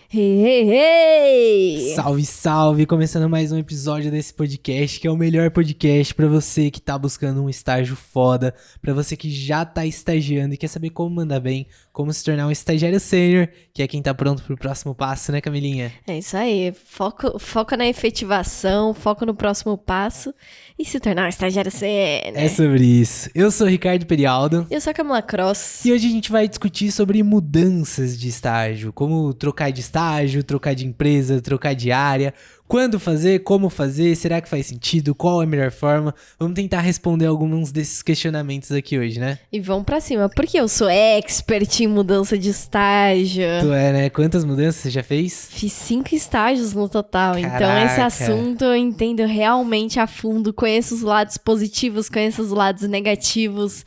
Hey, hey, hey! Salve, salve! Começando mais um episódio desse podcast, que é o melhor podcast pra você que tá buscando um estágio foda, pra você que já tá estagiando e quer saber como mandar bem, como se tornar um estagiário sênior, que é quem tá pronto pro próximo passo, né, Camilinha? É isso aí, foca na efetivação, foca no próximo passo e se tornar um estagiário sênior. É sobre isso. Eu sou o Ricardo Perialdo. Eu sou a Camila Cross. E hoje a gente vai discutir sobre mudanças de estágio, como trocar de estágio, trocar de empresa, trocar de área, quando fazer, como fazer, será que faz sentido, qual é a melhor forma? Vamos tentar responder alguns desses questionamentos aqui hoje, né? E vamos pra cima, porque eu sou expert em mudança de estágio. Tu é, né? Quantas mudanças você já fez? Fiz 5 estágios no total, Caraca. Então esse assunto eu entendo realmente a fundo, conheço os lados positivos, conheço os lados negativos,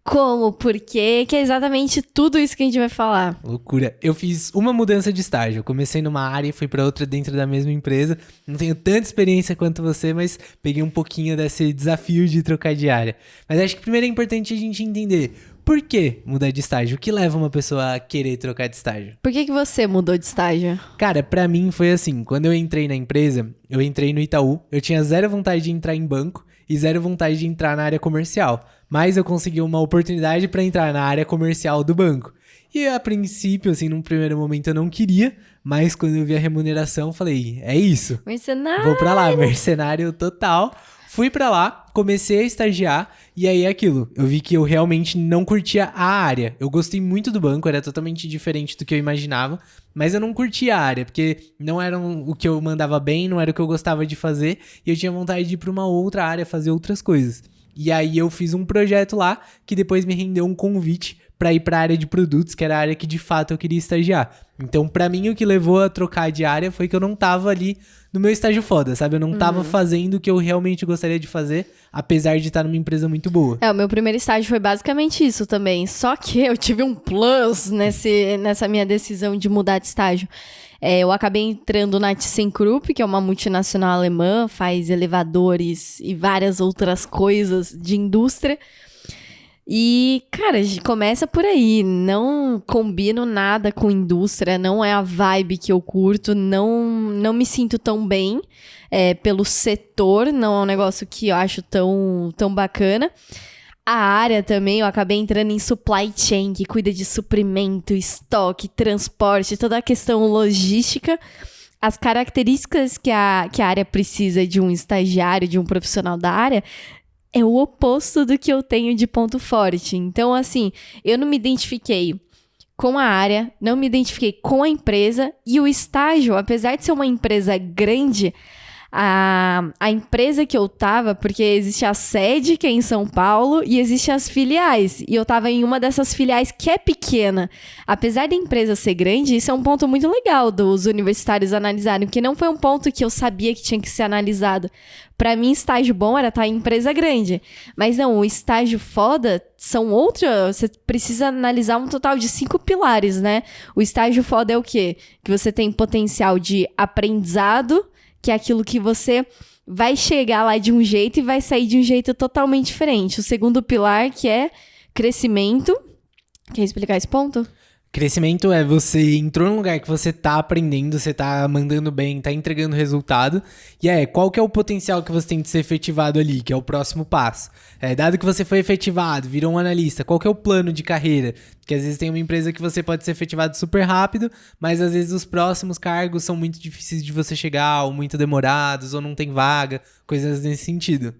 como, por quê, que é exatamente tudo isso que a gente vai falar. Loucura. Eu fiz uma mudança de estágio. Eu comecei numa área e fui pra outra dentro da mesma empresa. Não tenho tanta experiência quanto você, mas peguei um pouquinho desse desafio de trocar de área. Mas acho que primeiro é importante a gente entender por que mudar de estágio. O que leva uma pessoa a querer trocar de estágio? Por que você mudou de estágio? Cara, pra mim foi assim. Quando eu entrei na empresa, eu entrei no Itaú. Eu tinha zero vontade de entrar em banco e zero vontade de entrar na área comercial. Mas eu consegui uma oportunidade pra entrar na área comercial do banco. E a princípio, assim, num primeiro momento eu não queria, mas quando eu vi a remuneração, falei, é isso. Mercenário! Vou pra lá, mercenário total. Fui pra lá, comecei a estagiar e aí é aquilo. Eu vi que eu realmente não curtia a área. Eu gostei muito do banco, era totalmente diferente do que eu imaginava, mas eu não curtia a área, porque não era o que eu mandava bem, não era o que eu gostava de fazer e eu tinha vontade de ir pra uma outra área, fazer outras coisas. E aí eu fiz um projeto lá que depois me rendeu um convite pra ir pra área de produtos, que era a área que de fato eu queria estagiar. Então, pra mim, o que levou a trocar de área foi que eu não tava ali no meu estágio foda, sabe? Eu não tava fazendo o que eu realmente gostaria de fazer, apesar de estar numa empresa muito boa. O meu primeiro estágio foi basicamente isso também. Só que eu tive um plus nessa minha decisão de mudar de estágio. Eu acabei entrando na ThyssenKrupp, que é uma multinacional alemã, faz elevadores e várias outras coisas de indústria. E, cara, começa por aí. Não combino nada com indústria, não é a vibe que eu curto, não me sinto tão bem pelo setor, não é um negócio que eu acho tão bacana. A área também, eu acabei entrando em supply chain, que cuida de suprimento, estoque, transporte, toda a questão logística. As características que a área precisa de um estagiário, de um profissional da área, é o oposto do que eu tenho de ponto forte. Então, assim, eu não me identifiquei com a área, não me identifiquei com a empresa e o estágio, apesar de ser uma empresa grande, a empresa que eu tava, porque existe a sede, que é em São Paulo, e existe as filiais. E eu tava em uma dessas filiais que é pequena. Apesar da empresa ser grande, isso é um ponto muito legal dos universitários analisarem, porque não foi um ponto que eu sabia que tinha que ser analisado. Pra mim, estágio bom era estar em empresa grande. Mas não, o estágio foda são outros. Você precisa analisar um total de 5 pilares, né? O estágio foda é o quê? Que você tem potencial de aprendizado, que é aquilo que você vai chegar lá de um jeito e vai sair de um jeito totalmente diferente. O segundo pilar, que é crescimento. Quer explicar esse ponto? Crescimento é você entrou num lugar que você tá aprendendo, você tá mandando bem, tá entregando resultado. E qual que é o potencial que você tem de ser efetivado ali, que é o próximo passo? Dado que você foi efetivado, virou um analista, qual que é o plano de carreira? Porque às vezes tem uma empresa que você pode ser efetivado super rápido, mas às vezes os próximos cargos são muito difíceis de você chegar, ou muito demorados, ou não tem vaga, coisas nesse sentido.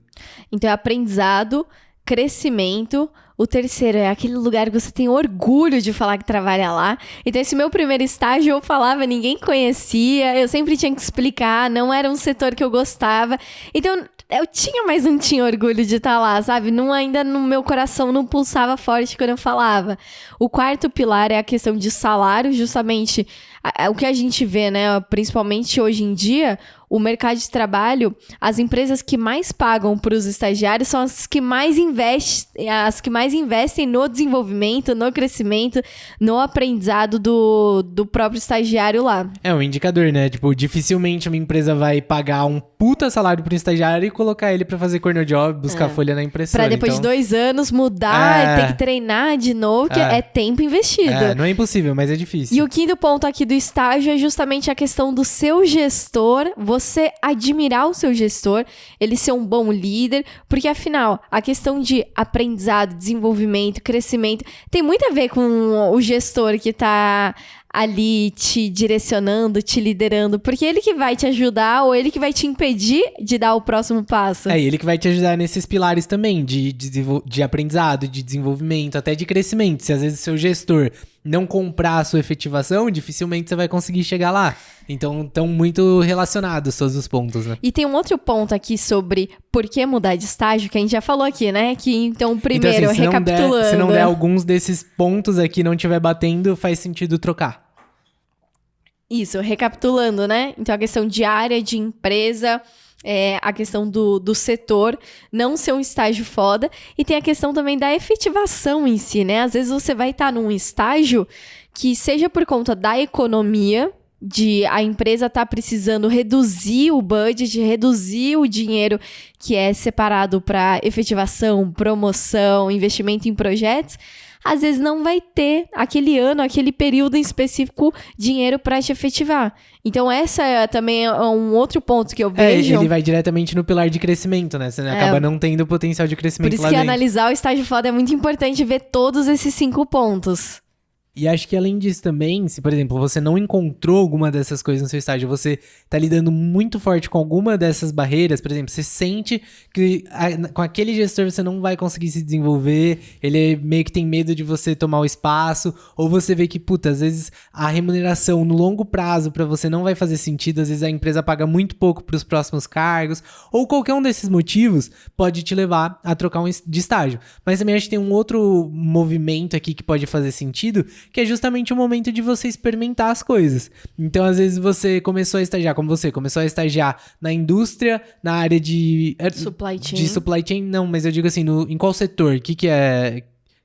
Então é aprendizado, crescimento. O terceiro é aquele lugar que você tem orgulho de falar que trabalha lá. Então, esse meu primeiro estágio eu falava, ninguém conhecia, eu sempre tinha que explicar, não era um setor que eu gostava. Então, eu tinha orgulho de estar lá, sabe? Ainda no meu coração não pulsava forte quando eu falava. O quarto pilar é a questão de salário, justamente o que a gente vê, né? Principalmente hoje em dia, o mercado de trabalho, as empresas que mais pagam para os estagiários são as que mais investem no desenvolvimento, no crescimento, no aprendizado do próprio estagiário lá. É um indicador, né? Tipo, dificilmente uma empresa vai pagar um puta salário pro estagiário e colocar ele pra fazer corner job, buscar folha na impressora. Pra depois de 2 anos mudar, ter que treinar de novo, que é tempo investido. Não é impossível, mas é difícil. E o quinto ponto aqui do estágio é justamente a questão do seu gestor, você admirar o seu gestor, ele ser um bom líder, porque afinal, a questão de aprendizado, desenvolvimento, crescimento, tem muito a ver com o gestor que tá ali te direcionando, te liderando, porque ele que vai te ajudar ou ele que vai te impedir de dar o próximo passo. É, ele que vai te ajudar nesses pilares também, de aprendizado, de desenvolvimento, até de crescimento. Se às vezes o seu gestor não comprar a sua efetivação, dificilmente você vai conseguir chegar lá. Então, estão muito relacionados todos os pontos, né? E tem um outro ponto aqui sobre por que mudar de estágio, que a gente já falou aqui, né? Que então, primeiro, então, assim, recapitulando... se não der alguns desses pontos aqui e não estiver batendo, faz sentido trocar. Isso, recapitulando, né? Então, a questão de área, de empresa, a questão do setor, não ser um estágio foda. E tem a questão também da efetivação em si, né? Às vezes você vai estar num estágio que seja por conta da economia, de a empresa estar precisando reduzir o budget, reduzir o dinheiro que é separado para efetivação, promoção, investimento em projetos. Às vezes não vai ter aquele ano, aquele período em específico, dinheiro para te efetivar. Então, essa também é um outro ponto que eu vejo. Ele vai diretamente no pilar de crescimento, né? Você acaba não tendo potencial de crescimento lá dentro. Por isso que analisar o estágio foda é muito importante ver todos esses 5 pontos. E acho que além disso também, se por exemplo, você não encontrou alguma dessas coisas no seu estágio, você tá lidando muito forte com alguma dessas barreiras, por exemplo, você sente que com aquele gestor você não vai conseguir se desenvolver, ele meio que tem medo de você tomar o espaço, ou você vê que, puta, às vezes a remuneração no longo prazo pra você não vai fazer sentido, às vezes a empresa paga muito pouco pros próximos cargos, ou qualquer um desses motivos pode te levar a trocar de estágio. Mas também acho que tem um outro movimento aqui que pode fazer sentido, que é justamente o momento de você experimentar as coisas. Então, às vezes, você começou a estagiar, como você, começou a estagiar na indústria, na área de... Supply chain. De supply chain, não, mas eu digo assim, em qual setor? O que é...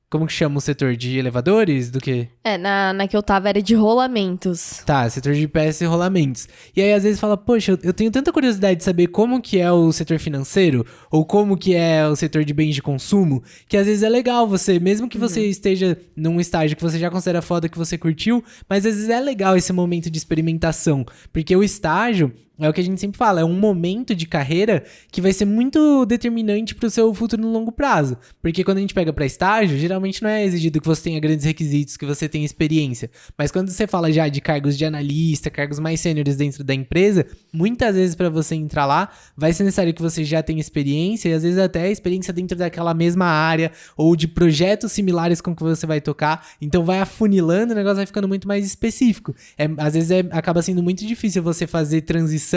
Como que chama o setor? De elevadores? Do quê? Na que eu tava era de rolamentos. Tá, setor de peças e rolamentos. E aí, às vezes, fala, poxa, eu tenho tanta curiosidade de saber como que é o setor financeiro, ou como que é o setor de bens de consumo, que às vezes é legal você, mesmo que você esteja num estágio que você já considera foda, que você curtiu, mas às vezes é legal esse momento de experimentação, porque o estágio... É o que a gente sempre fala, é um momento de carreira que vai ser muito determinante pro seu futuro no longo prazo. Porque quando a gente pega pra estágio, geralmente não é exigido que você tenha grandes requisitos, que você tenha experiência. Mas quando você fala já de cargos de analista, cargos mais sêniores dentro da empresa, muitas vezes pra você entrar lá, vai ser necessário que você já tenha experiência, e às vezes até experiência dentro daquela mesma área, ou de projetos similares com que você vai tocar. Então vai afunilando, o negócio vai ficando muito mais específico. Às vezes acaba sendo muito difícil você fazer transição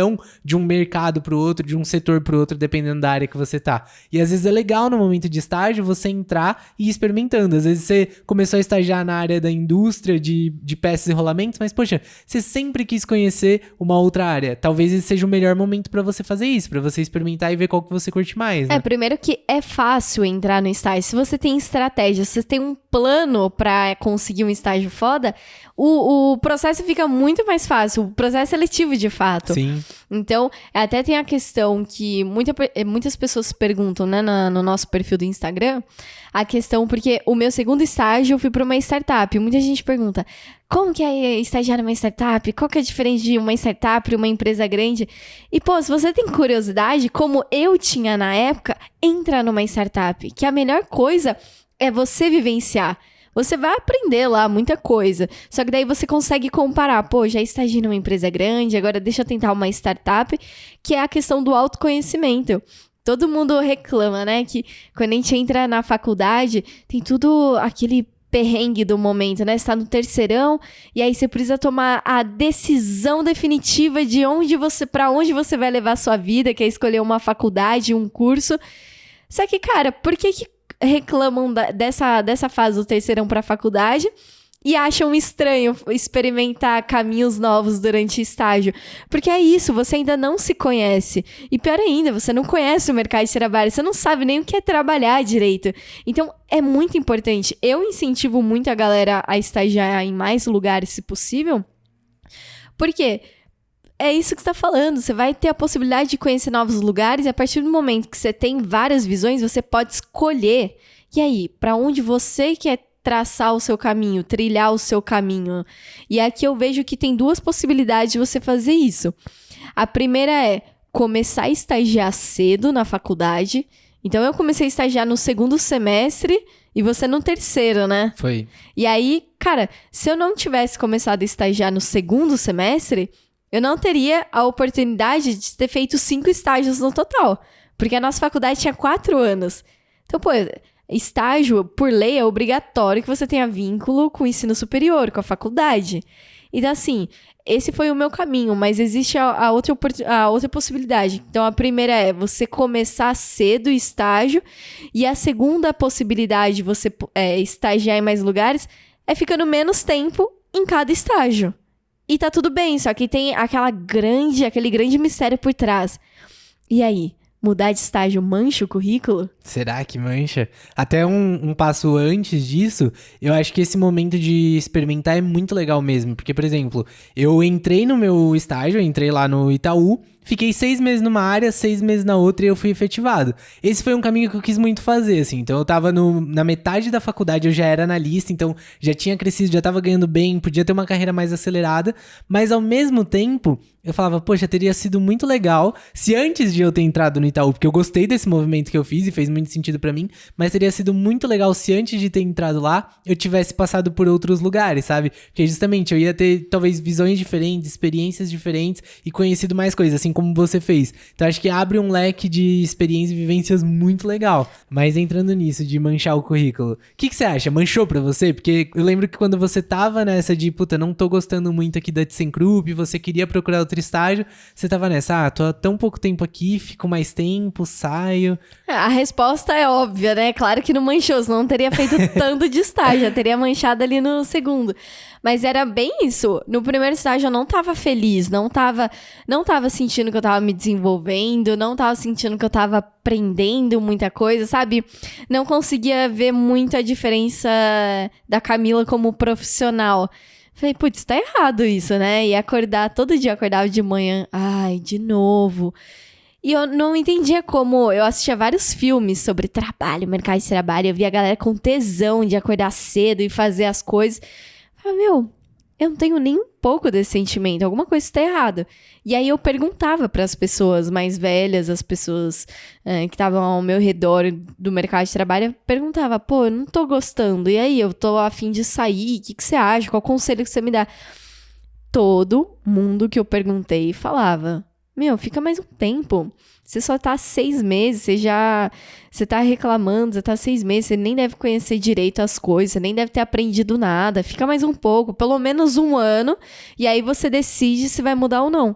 de um mercado pro outro, de um setor pro outro, dependendo da área que você tá. E às vezes é legal no momento de estágio você entrar e ir experimentando. Às vezes você começou a estagiar na área da indústria de peças e rolamentos, mas poxa, você sempre quis conhecer uma outra área. Talvez esse seja o melhor momento pra você fazer isso, pra você experimentar e ver qual que você curte mais, né? Primeiro que é fácil entrar no estágio. Se você tem estratégia, se você tem um plano pra conseguir um estágio foda, o processo fica muito mais fácil. O processo seletivo, de fato. Sim. Então, até tem a questão que muitas pessoas perguntam, né, no nosso perfil do Instagram, a questão, porque o meu segundo estágio eu fui para uma startup. Muita gente pergunta, como que é estagiar numa startup? Qual que é a diferença de uma startup e uma empresa grande? E, pô, se você tem curiosidade, como eu tinha na época, entra numa startup, que a melhor coisa é você vivenciar. Você vai aprender lá muita coisa, só que daí você consegue comparar, pô, já estagiei numa empresa grande, agora deixa eu tentar uma startup, que é a questão do autoconhecimento. Todo mundo reclama, né, que quando a gente entra na faculdade, tem tudo aquele perrengue do momento, né, você tá no terceirão, e aí você precisa tomar a decisão definitiva de pra onde você vai levar a sua vida, que é escolher uma faculdade, um curso. Só que, cara, por que reclamam dessa fase do terceirão pra faculdade e acham estranho experimentar caminhos novos durante o estágio? Porque é isso, você ainda não se conhece. E pior ainda, você não conhece o mercado de trabalho, você não sabe nem o que é trabalhar direito. Então, é muito importante. Eu incentivo muito a galera a estagiar em mais lugares, se possível. Por quê? É isso que você está falando, você vai ter a possibilidade de conhecer novos lugares e a partir do momento que você tem várias visões, você pode escolher. E aí, para onde você quer traçar o seu caminho, trilhar o seu caminho. E aqui eu vejo que tem 2 possibilidades de você fazer isso. A primeira é começar a estagiar cedo na faculdade. Então, eu comecei a estagiar no 2º semestre e você no 3º, né? Foi. E aí, cara, se eu não tivesse começado a estagiar no 2º semestre, eu não teria a oportunidade de ter feito 5 estágios no total. Porque a nossa faculdade tinha 4 anos. Então, pô, estágio, por lei, é obrigatório que você tenha vínculo com o ensino superior, com a faculdade. Então, assim, esse foi o meu caminho, mas existe a outra possibilidade. Então, a primeira é você começar cedo o estágio, e a segunda possibilidade de você estagiar em mais lugares é ficando menos tempo em cada estágio. E tá tudo bem, só que tem aquele grande mistério por trás. E aí? Mudar de estágio mancha o currículo? Será que mancha? Até um passo antes disso, eu acho que esse momento de experimentar é muito legal mesmo. Porque, por exemplo, eu entrei no meu estágio, entrei lá no Itaú, fiquei 6 meses numa área, 6 meses na outra e eu fui efetivado. Esse foi um caminho que eu quis muito fazer, assim. Então eu tava na metade da faculdade, eu já era analista, então já tinha crescido, já tava ganhando bem, podia ter uma carreira mais acelerada. Mas ao mesmo tempo, eu falava, poxa, teria sido muito legal se antes de eu ter entrado no Itaú, porque eu gostei desse movimento que eu fiz e fez muito sentido pra mim, mas teria sido muito legal se antes de ter entrado lá, eu tivesse passado por outros lugares, sabe? Porque justamente eu ia ter talvez visões diferentes, experiências diferentes e conhecido mais coisas, assim como você fez. Então acho que abre um leque de experiências e vivências muito legal. Mas entrando nisso de manchar o currículo, o que você acha? Manchou pra você? Porque eu lembro que quando você tava nessa de, puta, não tô gostando muito aqui da ThyssenKrupp, você queria procurar outro estágio, você tava nessa, tô há tão pouco tempo aqui, fico mais tempo, saio. A resposta é óbvia, né? Claro que não manchou, senão não teria feito tanto de estágio, já teria manchado ali no 2º. Mas era bem isso. No primeiro estágio eu não tava feliz, não tava sentindo que eu tava me desenvolvendo, não tava sentindo que eu tava aprendendo muita coisa, sabe? Não conseguia ver muito a diferença da Camila como profissional. Falei, putz, tá errado isso, né? E todo dia acordava de manhã, ai, de novo. E eu não entendia como. Eu assistia vários filmes sobre trabalho, mercado de trabalho. Eu via a galera com tesão de acordar cedo e fazer as coisas. Falei, meu, eu não tenho nem um pouco desse sentimento. Alguma coisa está errada. E aí eu perguntava para as pessoas mais velhas, as pessoas que estavam ao meu redor do mercado de trabalho. Eu perguntava, pô, eu não tô gostando. E aí, eu tô a fim de sair. O que você acha? Qual conselho que você me dá? Todo mundo que eu perguntei falava, meu, fica mais um tempo. Você só tá 6 meses, você tá reclamando, você tá 6 meses, você nem deve conhecer direito as coisas, você nem deve ter aprendido nada. Fica mais um pouco, pelo menos 1 ano, e aí você decide se vai mudar ou não.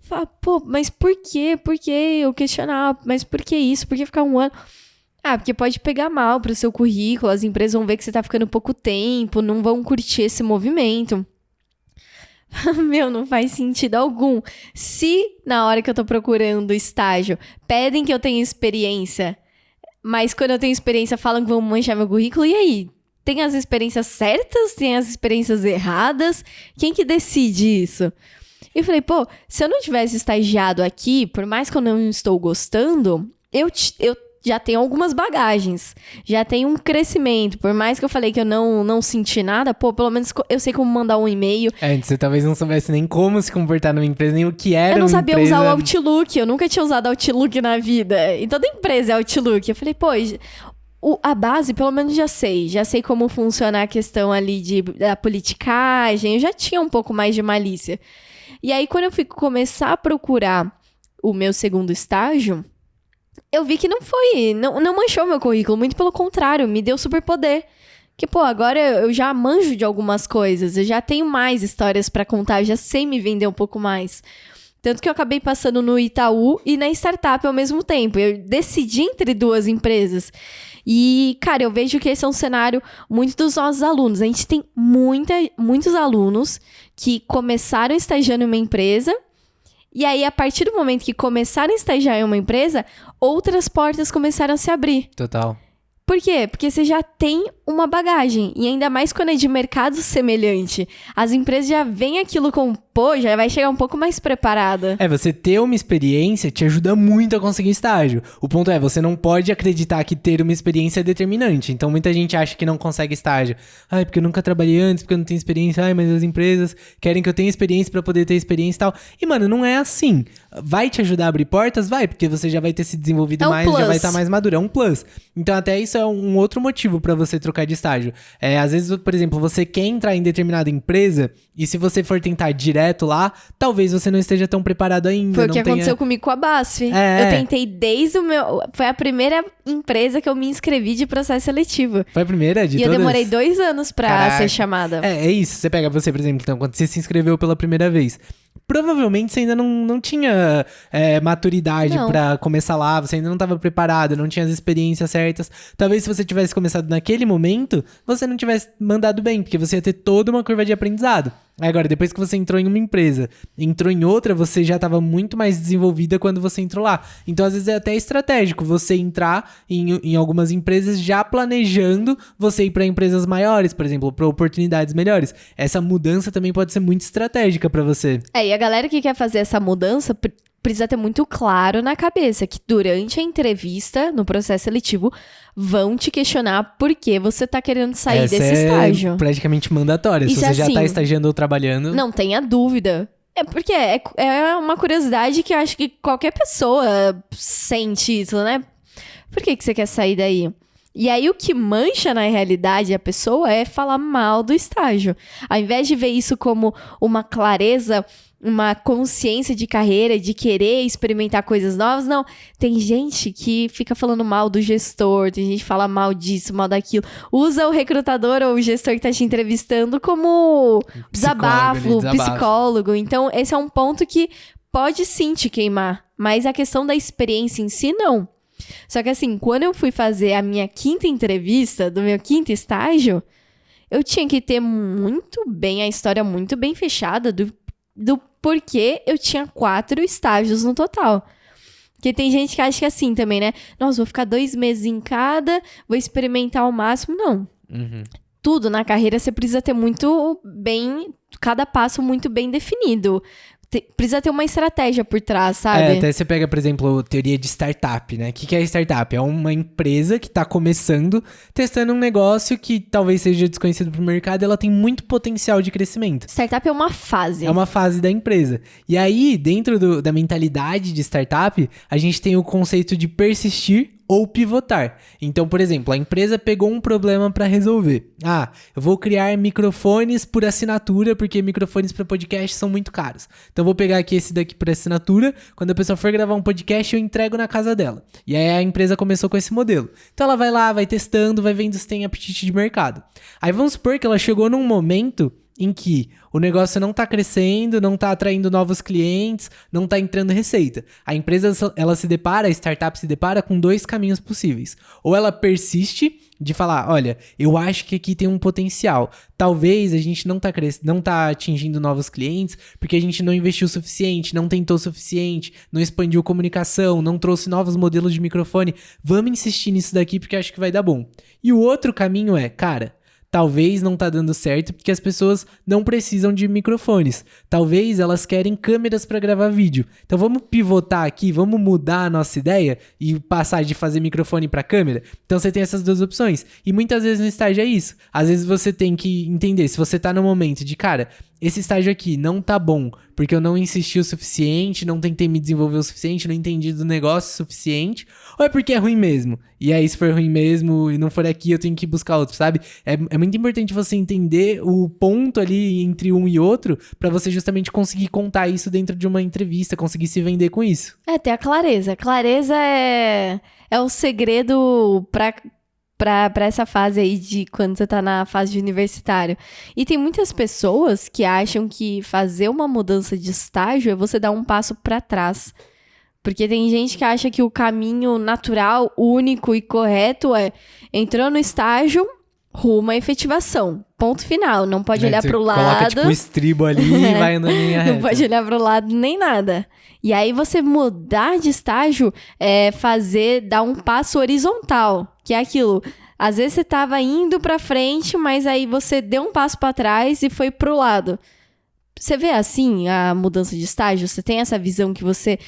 Fala, pô, mas por quê? Por quê? Eu questionava, mas por que isso? Por que ficar 1 ano? Ah, porque pode pegar mal pro seu currículo, as empresas vão ver que você tá ficando pouco tempo, não vão curtir esse movimento. Meu, não faz sentido algum. Se na hora que eu tô procurando estágio pedem que eu tenha experiência, mas quando eu tenho experiência falam que vão manchar meu currículo, e aí? Tem as experiências certas? Tem as experiências erradas? Quem que decide isso? E eu falei, pô, se eu não tivesse estagiado aqui, por mais que eu não estou gostando, eu já tenho algumas bagagens, já tenho um crescimento. Por mais que eu falei que eu não senti nada, pô, pelo menos eu sei como mandar um e-mail. Você talvez não soubesse nem como se comportar numa empresa, nem o que era uma empresa. Eu não sabia usar o Outlook, eu nunca tinha usado Outlook na vida. E toda empresa é Outlook. Eu falei, pô, a base pelo menos já sei como funciona a questão ali da politicagem, eu já tinha um pouco mais de malícia. E aí, quando eu fui começar a procurar o meu 2º estágio, eu vi que não manchou meu currículo, muito pelo contrário, me deu superpoder. Que, pô, agora eu já manjo de algumas coisas, eu já tenho mais histórias pra contar, eu já sei me vender um pouco mais. Tanto que eu acabei passando no Itaú e na startup ao mesmo tempo. Eu decidi entre 2 empresas. E, cara, eu vejo que esse é um cenário muito dos nossos alunos. A gente tem muitos alunos que começaram estagiando em uma empresa. E aí, a partir do momento que começaram a estagiar em uma empresa, outras portas começaram a se abrir. Total. Por quê? Porque você já tem uma bagagem. E ainda mais quando é de mercado semelhante. As empresas já veem aquilo como, pô, já vai chegar um pouco mais preparada. Você ter uma experiência te ajuda muito a conseguir estágio. O ponto é, você não pode acreditar que ter uma experiência é determinante. Então, muita gente acha que não consegue estágio. Ai, porque eu nunca trabalhei antes, porque eu não tenho experiência. Ai, mas as empresas querem que eu tenha experiência pra poder ter experiência e tal. E, mano, não é assim. Vai te ajudar a abrir portas? Vai, porque você já vai ter se desenvolvido mais, já vai estar mais maduro. É um plus. Então, até isso é um outro motivo pra você trocar de estágio. Às vezes, por exemplo, você quer entrar em determinada empresa e se você for tentar direto lá, talvez você não esteja tão preparado ainda. Foi o que aconteceu comigo com a BASF. Eu tentei desde o meu... Foi a primeira empresa que eu me inscrevi de processo seletivo. Foi a primeira de todas? E eu demorei 2 anos pra ser chamada. É isso. Você pega você, por exemplo, então, quando você se inscreveu pela primeira vez... Provavelmente você ainda não tinha maturidade pra começar lá, você ainda não estava preparado, não tinha as experiências certas. Talvez se você tivesse começado naquele momento, você não tivesse mandado bem, porque você ia ter toda uma curva de aprendizado. Agora, depois que você entrou em uma empresa, entrou em outra, você já estava muito mais desenvolvida quando você entrou lá. Então, às vezes, é até estratégico você entrar em algumas empresas já planejando você ir para empresas maiores, por exemplo, para oportunidades melhores. Essa mudança também pode ser muito estratégica para você. E a galera que quer fazer essa mudança precisa ter muito claro na cabeça que durante a entrevista, no processo seletivo, vão te questionar por que você tá querendo sair desse estágio. É praticamente mandatória. Se você já tá estagiando ou trabalhando... Não tenha dúvida. Porque é uma curiosidade que eu acho que qualquer pessoa sente isso, né? Por que você quer sair daí? E aí o que mancha na realidade a pessoa é falar mal do estágio. Ao invés de ver isso como uma clareza, uma consciência de carreira, de querer experimentar coisas novas, não. Tem gente que fica falando mal do gestor, tem gente que fala mal disso, mal daquilo. Usa o recrutador ou o gestor que tá te entrevistando como desabafo, psicólogo. Então, esse é um ponto que pode sim te queimar. Mas a questão da experiência em si, não. Só que assim, quando eu fui fazer a minha 5ª entrevista, do meu 5º estágio, eu tinha que ter a história muito bem fechada do porquê eu tinha 4 estágios no total. Porque tem gente que acha que é assim também, né? Nossa, vou ficar 2 meses em cada, vou experimentar ao máximo. Não. Tudo na carreira você precisa ter cada passo muito bem definido. Precisa ter uma estratégia por trás, sabe? Até você pega, por exemplo, teoria de startup, né? O que é startup? É uma empresa que tá começando, testando um negócio que talvez seja desconhecido pro mercado e ela tem muito potencial de crescimento. Startup é uma fase. É uma fase da empresa. E aí, dentro da mentalidade de startup, a gente tem o conceito de persistir ou pivotar. Então, por exemplo, a empresa pegou um problema para resolver. Eu vou criar microfones por assinatura, porque microfones para podcast são muito caros. Então, eu vou pegar aqui esse daqui por assinatura. Quando a pessoa for gravar um podcast, eu entrego na casa dela. E aí a empresa começou com esse modelo. Então, ela vai lá, vai testando, vai vendo se tem apetite de mercado. Aí, vamos supor que ela chegou num momento em que o negócio não está crescendo, não está atraindo novos clientes, não está entrando receita. A empresa, a startup se depara com 2 caminhos possíveis. Ou ela persiste de falar, olha, eu acho que aqui tem um potencial. Talvez a gente não tá atingindo novos clientes porque a gente não investiu o suficiente, não tentou o suficiente, não expandiu comunicação, não trouxe novos modelos de microfone. Vamos insistir nisso daqui porque acho que vai dar bom. E o outro caminho é, talvez não tá dando certo porque as pessoas não precisam de microfones. Talvez elas querem câmeras para gravar vídeo. Então vamos pivotar aqui, vamos mudar a nossa ideia e passar de fazer microfone para câmera. Então você tem essas 2 opções. E muitas vezes no estágio é isso. Às vezes você tem que entender, se você tá no momento de, esse estágio aqui não tá bom porque eu não insisti o suficiente, não tentei me desenvolver o suficiente, não entendi do negócio o suficiente, ou é porque é ruim mesmo? E aí, se for ruim mesmo e não for aqui, eu tenho que buscar outro, sabe? É muito importante você entender o ponto ali entre um e outro pra você justamente conseguir contar isso dentro de uma entrevista, conseguir se vender com isso. Ter a clareza. Clareza é o segredo pra essa fase aí de quando você tá na fase de universitário. E tem muitas pessoas que acham que fazer uma mudança de estágio é você dar um passo pra trás. Porque tem gente que acha que o caminho natural, único e correto é entrou no estágio, rumo à efetivação. Ponto final. Não pode olhar pro lado. Coloca tipo o estribo ali e vai andando em linha reta. Não pode olhar pro lado nem nada. E aí você mudar de estágio é dar um passo horizontal. Que é aquilo. Às vezes você tava indo pra frente, mas aí você deu um passo pra trás e foi pro lado. Você vê assim a mudança de estágio? Você tem essa visão que você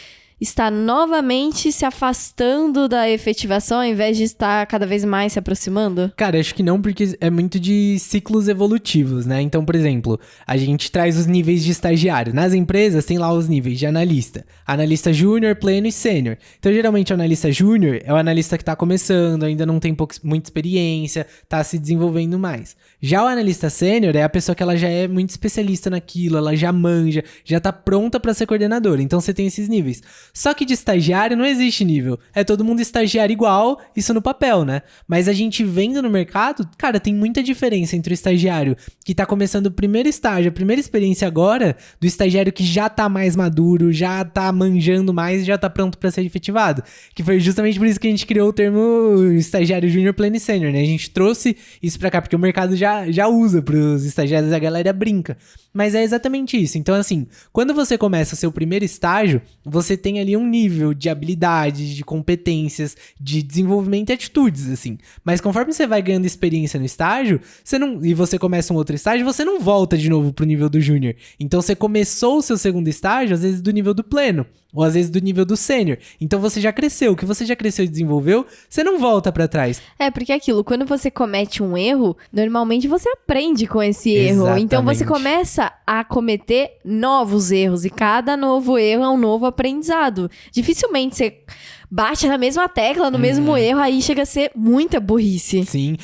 está novamente se afastando da efetivação ao invés de estar cada vez mais se aproximando? Cara, acho que não, porque é muito de ciclos evolutivos, né? Então, por exemplo, a gente traz os níveis de estagiário. Nas empresas tem lá os níveis de analista. Analista júnior, pleno e sênior. Então, geralmente, o analista júnior é o analista que está começando, ainda não tem muita experiência, está se desenvolvendo mais. Já o analista sênior é a pessoa que ela já é muito especialista naquilo, ela já manja, já está pronta para ser coordenadora. Então, você tem esses níveis. Só que de estagiário não existe nível. É todo mundo estagiário igual, isso no papel, né? Mas a gente vendo no mercado, cara, tem muita diferença entre o estagiário que tá começando o primeiro estágio, a primeira experiência agora, do estagiário que já tá mais maduro, já tá manjando mais e já tá pronto pra ser efetivado. Que foi justamente por isso que a gente criou o termo estagiário júnior, pleno e sênior, né? A gente trouxe isso pra cá, porque o mercado já usa pros estagiários, a galera brinca. Mas é exatamente isso. Então, assim, quando você começa o seu primeiro estágio, você tem ali um nível de habilidades, de competências, de desenvolvimento e atitudes, assim. Mas conforme você vai ganhando experiência no estágio, e você começa um outro estágio, você não volta de novo pro nível do júnior. Então, você começou o seu segundo estágio, às vezes do nível do pleno, ou às vezes do nível do sênior. Então, você já cresceu. O que você já cresceu e desenvolveu, você não volta pra trás. É, porque é aquilo, quando você comete um erro, normalmente você aprende com esse erro. Exatamente. Então, você começa a cometer novos erros. E cada novo erro é um novo aprendizado. Dificilmente você bate na mesma tecla, no mesmo erro, aí chega a ser muita burrice. Sim.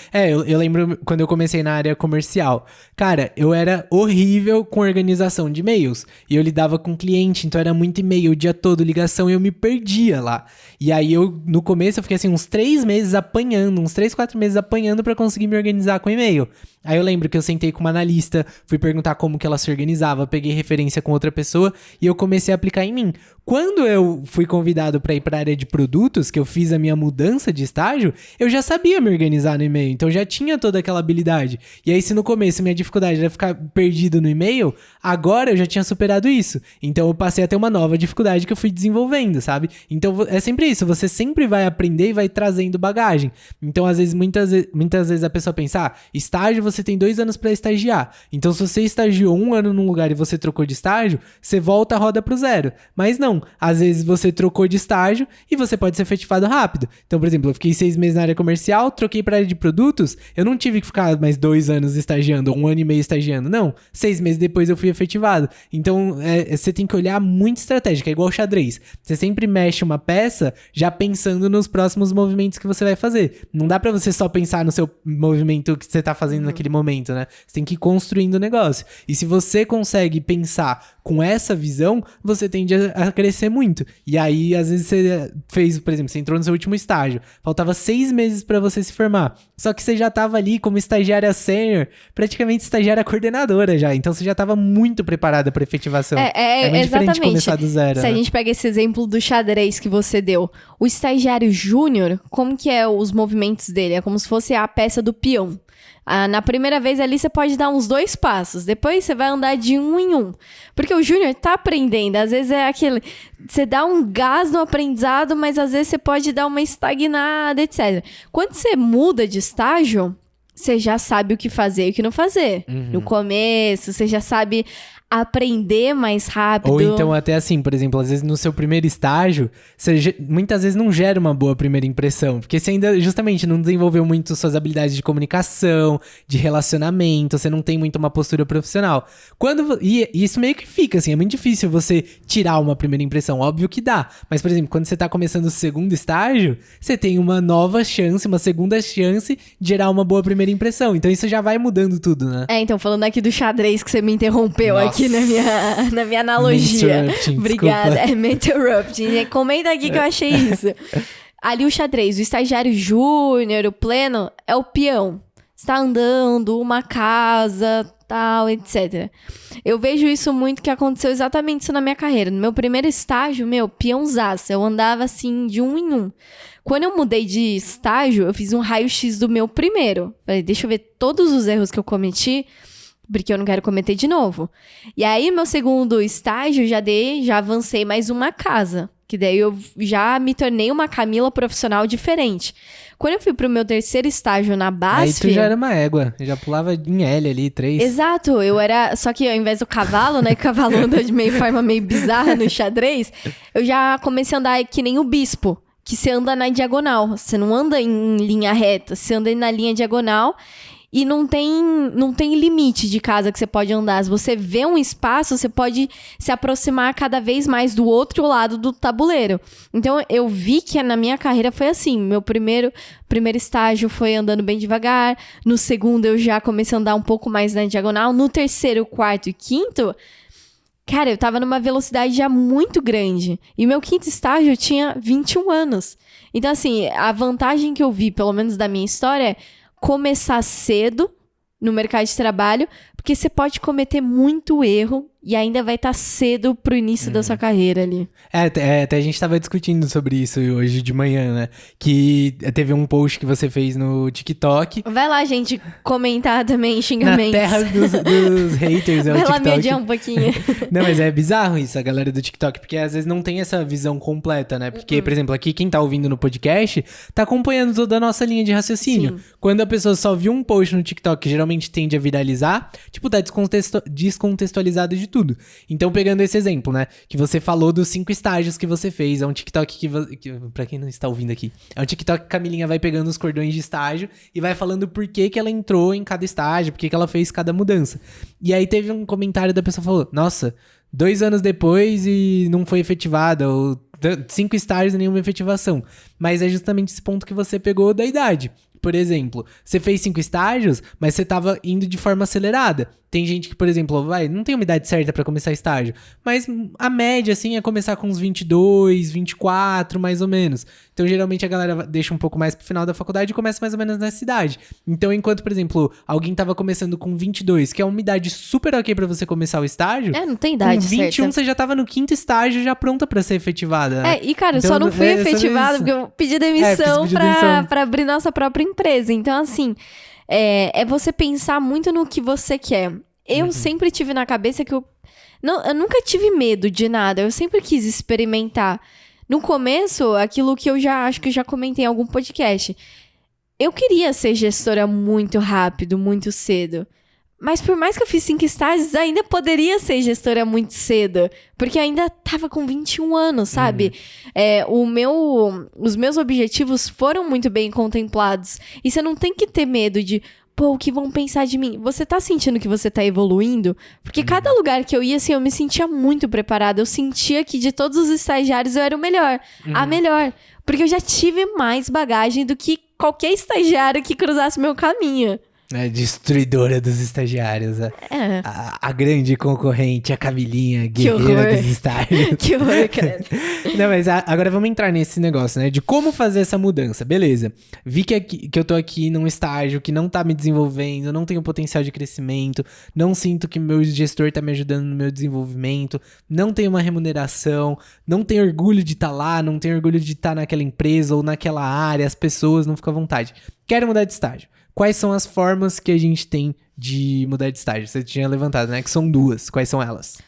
Eu lembro quando eu comecei na área comercial. Cara, eu era horrível com organização de e-mails. E eu lidava com cliente, então era muito e-mail o dia todo, ligação, e eu me perdia lá. E aí no começo eu fiquei assim uns 3 meses apanhando, uns 3, 4 meses apanhando pra conseguir me organizar com e-mail. Aí eu lembro que eu sentei com uma analista, fui perguntar como que ela se organizava, peguei referência com outra pessoa e eu comecei a aplicar em mim. Quando eu fui convidado para ir para a área de produtos, que eu fiz a minha mudança de estágio, eu já sabia me organizar no e-mail, então já tinha toda aquela habilidade. E aí se no começo minha dificuldade era ficar perdido no e-mail, agora eu já tinha superado isso. Então eu passei a ter uma nova dificuldade que eu fui desenvolvendo, sabe? Então é sempre isso, você sempre vai aprender e vai trazendo bagagem. Então às vezes, muitas vezes a pessoa pensa, estágio você tem 2 anos para estagiar. Então se você estagiou 1 ano num lugar e você trocou de estágio, você volta a roda pro zero. Mas não, às vezes você trocou de estágio e você pode ser efetivado rápido. Então, por exemplo, eu fiquei 6 meses na área comercial, troquei para área de produtos, eu não tive que ficar mais 2 anos estagiando, 1 ano e meio estagiando, não. 6 meses depois eu fui efetivado. Então, você tem que olhar muito estratégico, é igual xadrez. Você sempre mexe uma peça já pensando nos próximos movimentos que você vai fazer. Não dá para você só pensar no seu movimento que você tá fazendo naquele momento, né? Você tem que ir construindo o negócio. E se você consegue pensar com essa visão, você tende a crescer muito. E aí, às vezes, você fez, por exemplo, você entrou no seu último estágio, faltava 6 meses pra você se formar. Só que você já tava ali como estagiária sênior, praticamente estagiária coordenadora já. Então, você já tava muito preparada pra efetivação. É muito diferente de começar do zero. Se a gente pega esse exemplo do xadrez que você deu, o estagiário júnior, como que é os movimentos dele? É como se fosse a peça do peão. Na primeira vez ali você pode dar uns 2 passos, depois você vai andar de 1 em 1. Porque o júnior tá aprendendo, às vezes é aquele... Você dá um gás no aprendizado, mas às vezes você pode dar uma estagnada, etc. Quando você muda de estágio, você já sabe o que fazer e o que não fazer. No começo, você já sabe aprender mais rápido. Ou então até assim, por exemplo, às vezes no seu primeiro estágio, você muitas vezes não gera uma boa primeira impressão, porque você ainda justamente não desenvolveu muito suas habilidades de comunicação, de relacionamento, você não tem muito uma postura profissional. E isso meio que fica assim, é muito difícil você tirar uma primeira impressão, óbvio que dá, mas por exemplo, quando você tá começando o segundo estágio, você tem uma nova chance, uma segunda chance de gerar uma boa primeira impressão, então isso já vai mudando tudo, né? Então falando aqui do xadrez que você me interrompeu aqui na minha analogia. Obrigada. Me interrupting. Comenta aqui que eu achei isso. Ali o xadrez, o estagiário júnior, o pleno, é o peão. Está andando, uma casa, tal, etc. Eu vejo isso muito que aconteceu exatamente isso na minha carreira. No meu primeiro estágio, peãozaço. Eu andava assim de 1 em 1. Quando eu mudei de estágio, eu fiz um raio-x do meu primeiro. Falei, deixa eu ver todos os erros que eu cometi, porque eu não quero cometer de novo. E aí, meu segundo estágio, já avancei mais uma casa. Que daí eu já me tornei uma Camila profissional diferente. Quando eu fui pro meu terceiro estágio na BASF... Aí tu já era uma égua, já pulava em L ali, 3. Exato, eu era... Só que ao invés do cavalo, né, que o cavalo anda de meio forma meio bizarra no xadrez, eu já comecei a andar que nem o bispo, que você anda na diagonal, você não anda em linha reta, você anda na linha diagonal... E não tem limite de casa que você pode andar. Se você vê um espaço, você pode se aproximar cada vez mais do outro lado do tabuleiro. Então, eu vi que na minha carreira foi assim. Meu primeiro estágio foi andando bem devagar. No segundo, eu já comecei a andar um pouco mais na diagonal. No terceiro, quarto e quinto, cara, eu tava numa velocidade já muito grande. E meu quinto estágio tinha 21 anos. Então, assim, a vantagem que eu vi, pelo menos da minha história, é começar cedo no mercado de trabalho, porque você pode cometer muito erro e ainda vai estar cedo pro início da sua carreira ali. Até a gente tava discutindo sobre isso hoje de manhã, né? Que teve um post que você fez no TikTok. Vai lá, gente, comentar também xingamentos. Na terra dos haters, é o Vai TikTok. lá mediar um pouquinho. Não, mas é bizarro isso, a galera do TikTok, porque às vezes não tem essa visão completa, né? Porque, por exemplo, aqui quem tá ouvindo no podcast tá acompanhando toda a nossa linha de raciocínio. Sim. Quando a pessoa só viu um post no TikTok que geralmente tende a viralizar, tipo, tá descontextualizado de tudo. Então, pegando esse exemplo, né? Que você falou dos 5 estágios que você fez. É um TikTok que pra quem não está ouvindo aqui, é um TikTok que a Camilinha vai pegando os cordões de estágio e vai falando por que que ela entrou em cada estágio, por que que ela fez cada mudança. E aí teve um comentário da pessoa que falou, nossa, 2 anos depois e não foi efetivada, ou 5 estágios e nenhuma efetivação. Mas é justamente esse ponto que você pegou da idade. Por exemplo, você fez 5 estágios, mas você tava indo de forma acelerada. Tem gente que, por exemplo, não tem uma idade certa pra começar estágio, mas a média, assim, é começar com uns 22, 24, mais ou menos. Então, geralmente, a galera deixa um pouco mais pro final da faculdade e começa mais ou menos nessa idade. Então, enquanto, por exemplo, alguém tava começando com 22, que é uma idade super ok pra você começar o estágio... Não tem idade com 21, certa. você já tava no 5º estágio, já pronta pra ser efetivada, né? E cara, eu Então, só não fui é sobre efetivada isso. porque eu pedi demissão pedi demissão. pra abrir nossa própria empresa. Então, assim, é você pensar muito no que você quer. Eu sempre tive na cabeça que eu nunca tive medo de nada. Eu sempre quis experimentar. No começo, aquilo que eu já acho que eu já comentei em algum podcast. Eu queria ser gestora muito rápido, muito cedo. Mas por mais que eu fiz 5 estágios, ainda poderia ser gestora muito cedo. Porque eu ainda tava com 21 anos, sabe? Os meus objetivos foram muito bem contemplados. E você não tem que ter medo de... Pô, o que vão pensar de mim? Você tá sentindo que você tá evoluindo? Porque cada lugar que eu ia, assim, eu me sentia muito preparada. Eu sentia que de todos os estagiários eu era o melhor. A melhor. Porque eu já tive mais bagagem do que qualquer estagiário que cruzasse meu caminho. É destruidora dos estagiários. A grande concorrente, a Camilinha, guerreira dos estágios. Que horror, cara. Não, mas agora vamos entrar nesse negócio, né? De como fazer essa mudança. Beleza. Vi que eu tô aqui num estágio que não tá me desenvolvendo, não tenho potencial de crescimento, não sinto que meu gestor tá me ajudando no meu desenvolvimento, não tenho uma remuneração, não tenho orgulho de estar lá, não tenho orgulho de estar naquela empresa ou naquela área, as pessoas não ficam à vontade. Quero mudar de estágio. Quais são as formas que a gente tem de mudar de estágio? Você tinha levantado, né? Que são 2. Quais são elas?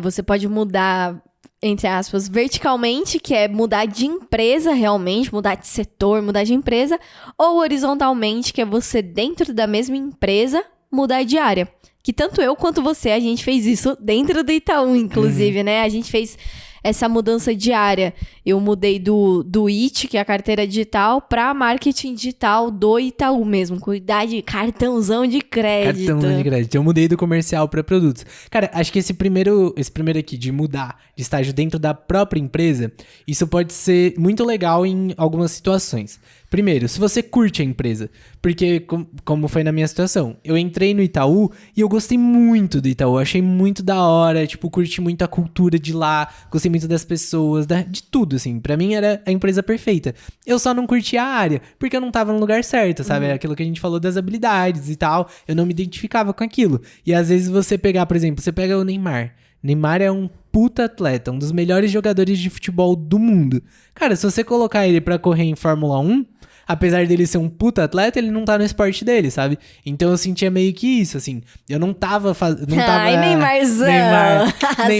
Você pode mudar, entre aspas, verticalmente, que é mudar de empresa realmente, mudar de setor, mudar de empresa. Ou horizontalmente, que é você, dentro da mesma empresa, mudar de área. Que tanto eu quanto você, a gente fez isso dentro do Itaú, inclusive, né? A gente fez essa mudança de área. Eu mudei do IT, que é a carteira digital, para marketing digital do Itaú mesmo. Cuidar de cartãozão de crédito. Cartãozão de crédito. Eu mudei do comercial para produtos. Cara, acho que esse primeiro aqui, de mudar de estágio dentro da própria empresa, isso pode ser muito legal em algumas situações. Primeiro, se você curte a empresa, porque como foi na minha situação, eu entrei no Itaú e eu gostei muito do Itaú, achei muito da hora, tipo, curti muito a cultura de lá, gostei muito das pessoas, de tudo, assim, pra mim era a empresa perfeita. Eu só não curti a área, porque eu não tava no lugar certo, sabe, é aquilo que a gente falou das habilidades e tal, eu não me identificava com aquilo. E às vezes você pegar, por exemplo, você pega o Neymar é um puta atleta, um dos melhores jogadores de futebol do mundo. Cara, se você colocar ele pra correr em Fórmula 1, apesar dele ser um puta atleta, ele não tá no esporte dele, sabe? Então eu sentia meio que isso, assim. Eu não tava fazendo. Ai, Neymarzão!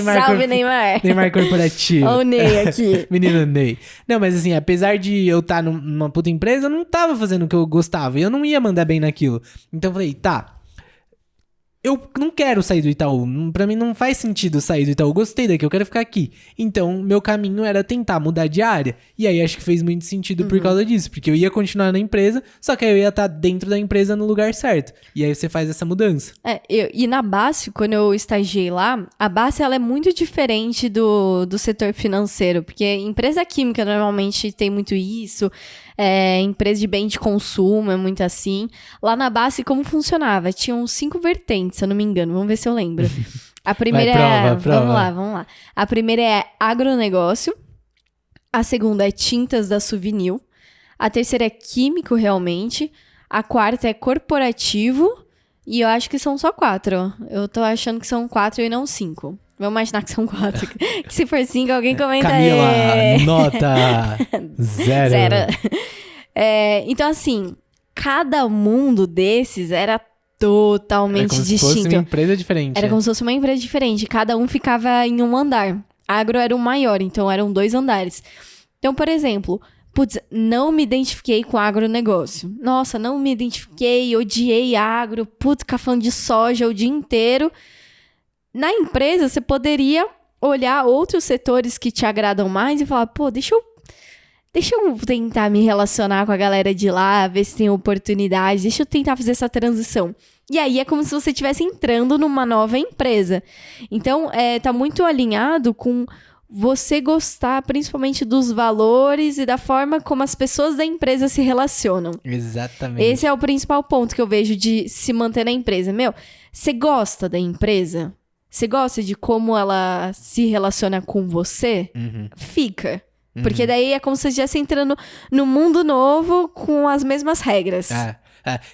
Salve, Neymar! Neymar corporativo. Olha o Ney aqui. Menino Ney. Não, mas assim, apesar de eu estar numa puta empresa, eu não tava fazendo o que eu gostava. E eu não ia mandar bem naquilo. Então eu falei, tá. Eu não quero sair do Itaú. Pra mim não faz sentido sair do Itaú. Gostei daqui, eu quero ficar aqui. Então, meu caminho era tentar mudar de área. E aí, acho que fez muito sentido por causa disso. Porque eu ia continuar na empresa, só que aí eu ia estar dentro da empresa no lugar certo. E aí, você faz essa mudança. E na BASF, quando eu estagiei lá, a BASF, ela é muito diferente do setor financeiro. Porque empresa química, normalmente, tem muito isso. Empresa de bem de consumo, é muito assim. Lá na BASF, como funcionava? Tinham 5 vertentes, se eu não me engano. Vamos ver se eu lembro. A primeira prova. Vamos lá. A primeira é agronegócio. A segunda é tintas da Suvinil. A terceira é químico, realmente. A quarta é corporativo. E eu acho que são só 4. Eu tô achando que são 4 e não 5. Vamos imaginar que são 4. Que se for 5, alguém comenta Camila, aí. nota 0. Então, assim, cada mundo desses era totalmente como distinto. Se fosse uma empresa diferente. Era como se fosse uma empresa diferente. Cada um ficava em um andar. Agro era o maior, então eram 2 andares. Então, por exemplo, não me identifiquei com agronegócio. Nossa, não me identifiquei, odiei agro. Ficar falando de soja o dia inteiro. Na empresa, você poderia olhar outros setores que te agradam mais e falar, deixa eu tentar me relacionar com a galera de lá, ver se tem oportunidade, deixa eu tentar fazer essa transição. E aí é como se você estivesse entrando numa nova empresa. Então, tá muito alinhado com você gostar principalmente dos valores e da forma como as pessoas da empresa se relacionam. Exatamente. Esse é o principal ponto que eu vejo de se manter na empresa. Você gosta da empresa? Você gosta de como ela se relaciona com você? Fica. Porque daí é como se você estivesse entrando no mundo novo com as mesmas regras.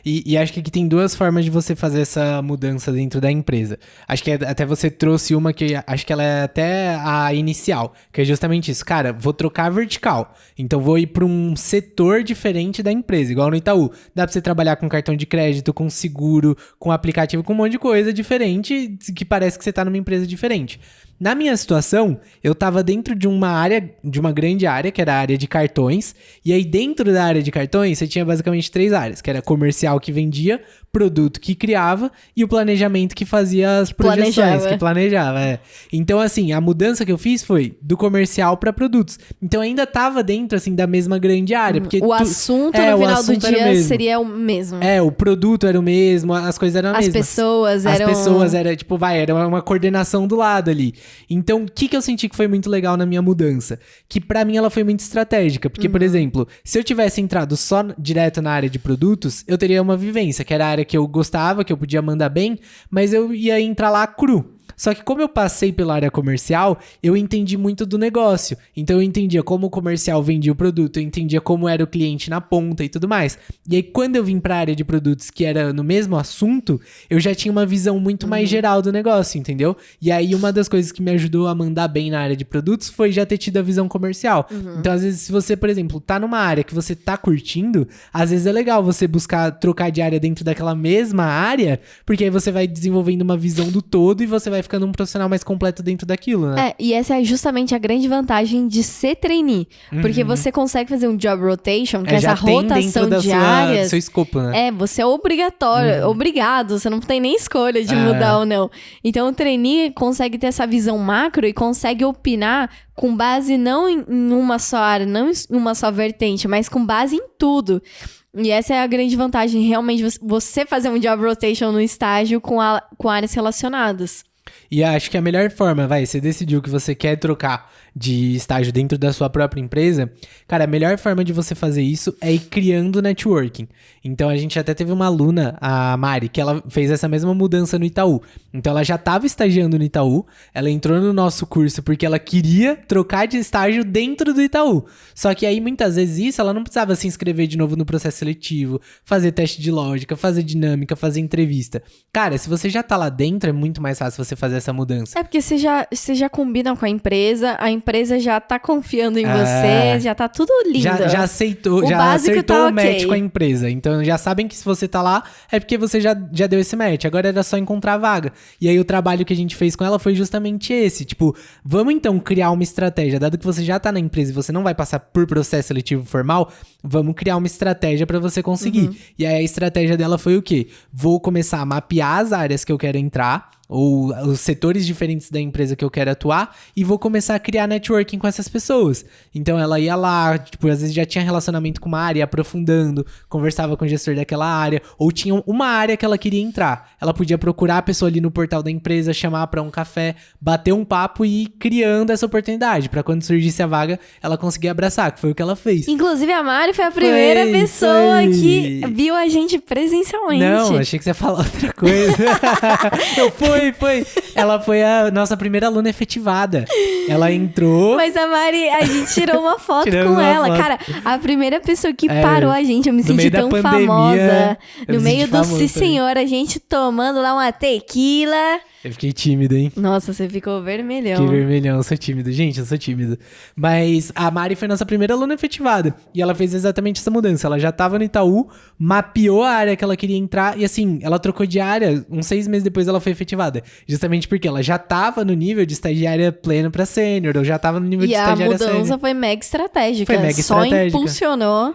E acho que aqui tem 2 formas de você fazer essa mudança dentro da empresa. Acho que até você trouxe uma que acho que ela é até a inicial, que é justamente isso. Cara, vou trocar vertical. Então vou ir para um setor diferente da empresa, igual no Itaú. Dá para você trabalhar com cartão de crédito, com seguro, com aplicativo, com um monte de coisa diferente, que parece que você tá numa empresa diferente. Na minha situação, eu tava dentro de uma área, de uma grande área, que era a área de cartões. E aí dentro da área de cartões, você tinha basicamente 3 áreas, que era comercial que vendia, produto que criava e o planejamento que fazia as projeções, que planejava. Então, assim, a mudança que eu fiz foi do comercial para produtos. Então, ainda tava dentro, assim, da mesma grande área. Porque o assunto, no final do dia, seria o mesmo. O produto era o mesmo, as coisas eram as mesmas. As pessoas era, era uma coordenação do lado ali. Então, o que eu senti que foi muito legal na minha mudança? Que pra mim ela foi muito estratégica. Porque, por exemplo, se eu tivesse entrado só direto na área de produtos, eu teria uma vivência, que era a área que eu gostava, que eu podia mandar bem, mas eu ia entrar lá cru. Só que como eu passei pela área comercial, eu entendi muito do negócio. Então eu entendia como o comercial vendia o produto, eu entendia como era o cliente na ponta e tudo mais. E aí quando eu vim para a área de produtos que era no mesmo assunto, eu já tinha uma visão muito mais geral do negócio, entendeu? E aí uma das coisas que me ajudou a mandar bem na área de produtos foi já ter tido a visão comercial. Então às vezes se você, por exemplo, tá numa área que você tá curtindo, às vezes é legal você buscar trocar de área dentro daquela mesma área, porque aí você vai desenvolvendo uma visão do todo e você vai ficando um profissional mais completo dentro daquilo, né? E essa é justamente a grande vantagem de ser trainee. Porque você consegue fazer um job rotation, que é essa rotação de áreas. Do seu escopo, né? Você é obrigatório, obrigado, você não tem nem escolha de mudar ou não. Então o trainee consegue ter essa visão macro e consegue opinar com base não em uma só área, não em uma só vertente, mas com base em tudo. E essa é a grande vantagem, realmente, você fazer um job rotation no estágio com áreas relacionadas. E acho que a melhor forma, você decidiu que você quer trocar de estágio dentro da sua própria empresa, cara, a melhor forma de você fazer isso é ir criando networking. Então, a gente até teve uma aluna, a Mari, que ela fez essa mesma mudança no Itaú. Então, ela já estava estagiando no Itaú, ela entrou no nosso curso porque ela queria trocar de estágio dentro do Itaú. Só que aí, muitas vezes, isso, ela não precisava se inscrever de novo no processo seletivo, fazer teste de lógica, fazer dinâmica, fazer entrevista. Cara, se você já tá lá dentro, é muito mais fácil você fazer essa mudança. É porque você já combina com a empresa já tá confiando em você, já tá tudo lindo. Já aceitou, já acertou o match com a empresa. Então já sabem que se você tá lá, é porque você já deu esse match. Agora era só encontrar a vaga. E aí o trabalho que a gente fez com ela foi justamente esse. Tipo, vamos então criar uma estratégia. Dado que você já tá na empresa e você não vai passar por processo seletivo formal, vamos criar uma estratégia pra você conseguir. E aí a estratégia dela foi o quê? Vou começar a mapear as áreas que eu quero entrar, ou os setores diferentes da empresa que eu quero atuar, e vou começar a criar networking com essas pessoas. Então ela ia lá, tipo, às vezes já tinha relacionamento com uma área, ia aprofundando, conversava com o gestor daquela área, ou tinha uma área que ela queria entrar. Ela podia procurar a pessoa ali no portal da empresa, chamar pra um café, bater um papo e ir criando essa oportunidade, pra quando surgisse a vaga, ela conseguir abraçar, que foi o que ela fez. Inclusive a Mari foi a primeira pessoa que viu a gente presencialmente. Não, achei que você ia falar outra coisa. Foi. Ela foi a nossa primeira aluna efetivada. Ela entrou... Mas a Mari, a gente tirou uma foto com ela. Foto. Cara, a primeira pessoa que parou a gente, eu me senti tão famosa. No meio do Sim Senhor, a gente tomando lá uma tequila. Eu fiquei tímido, hein? Nossa, você ficou vermelhão. Fiquei vermelhão, eu sou tímido. Gente, eu sou tímido. Mas a Mari foi nossa primeira aluna efetivada. E ela fez exatamente essa mudança. Ela já tava no Itaú, mapeou a área que ela queria entrar. E assim, ela trocou de área. Uns 6 meses depois ela foi efetivada. Justamente porque ela já tava no nível de estagiária plena pra sênior. Ou já tava no nível de estagiária sênior. E a mudança foi mega estratégica. Foi mega estratégica. Só impulsionou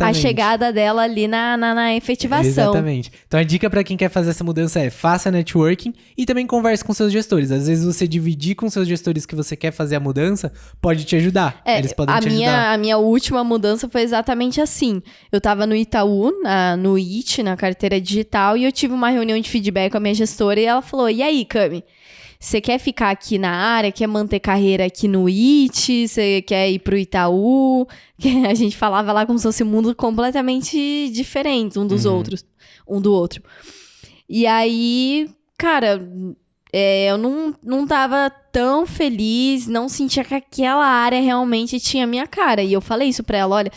a chegada dela ali na efetivação. Exatamente. Então a dica pra quem quer fazer essa mudança é: faça networking e também converse com seus gestores. Às vezes você dividir com seus gestores que você quer fazer a mudança pode te ajudar. Eles podem te ajudar. A minha última mudança foi exatamente assim. Eu tava no Itaú, no IT, na carteira digital, e eu tive uma reunião de feedback com a minha gestora e ela falou: e aí, Cami? Você quer ficar aqui na área? Quer manter carreira aqui no IT? Você quer ir pro Itaú? A gente falava lá como se fosse um mundo completamente diferente um do outro. E aí, cara, eu não tava tão feliz, não sentia que aquela área realmente tinha a minha cara. E eu falei isso pra ela: olha,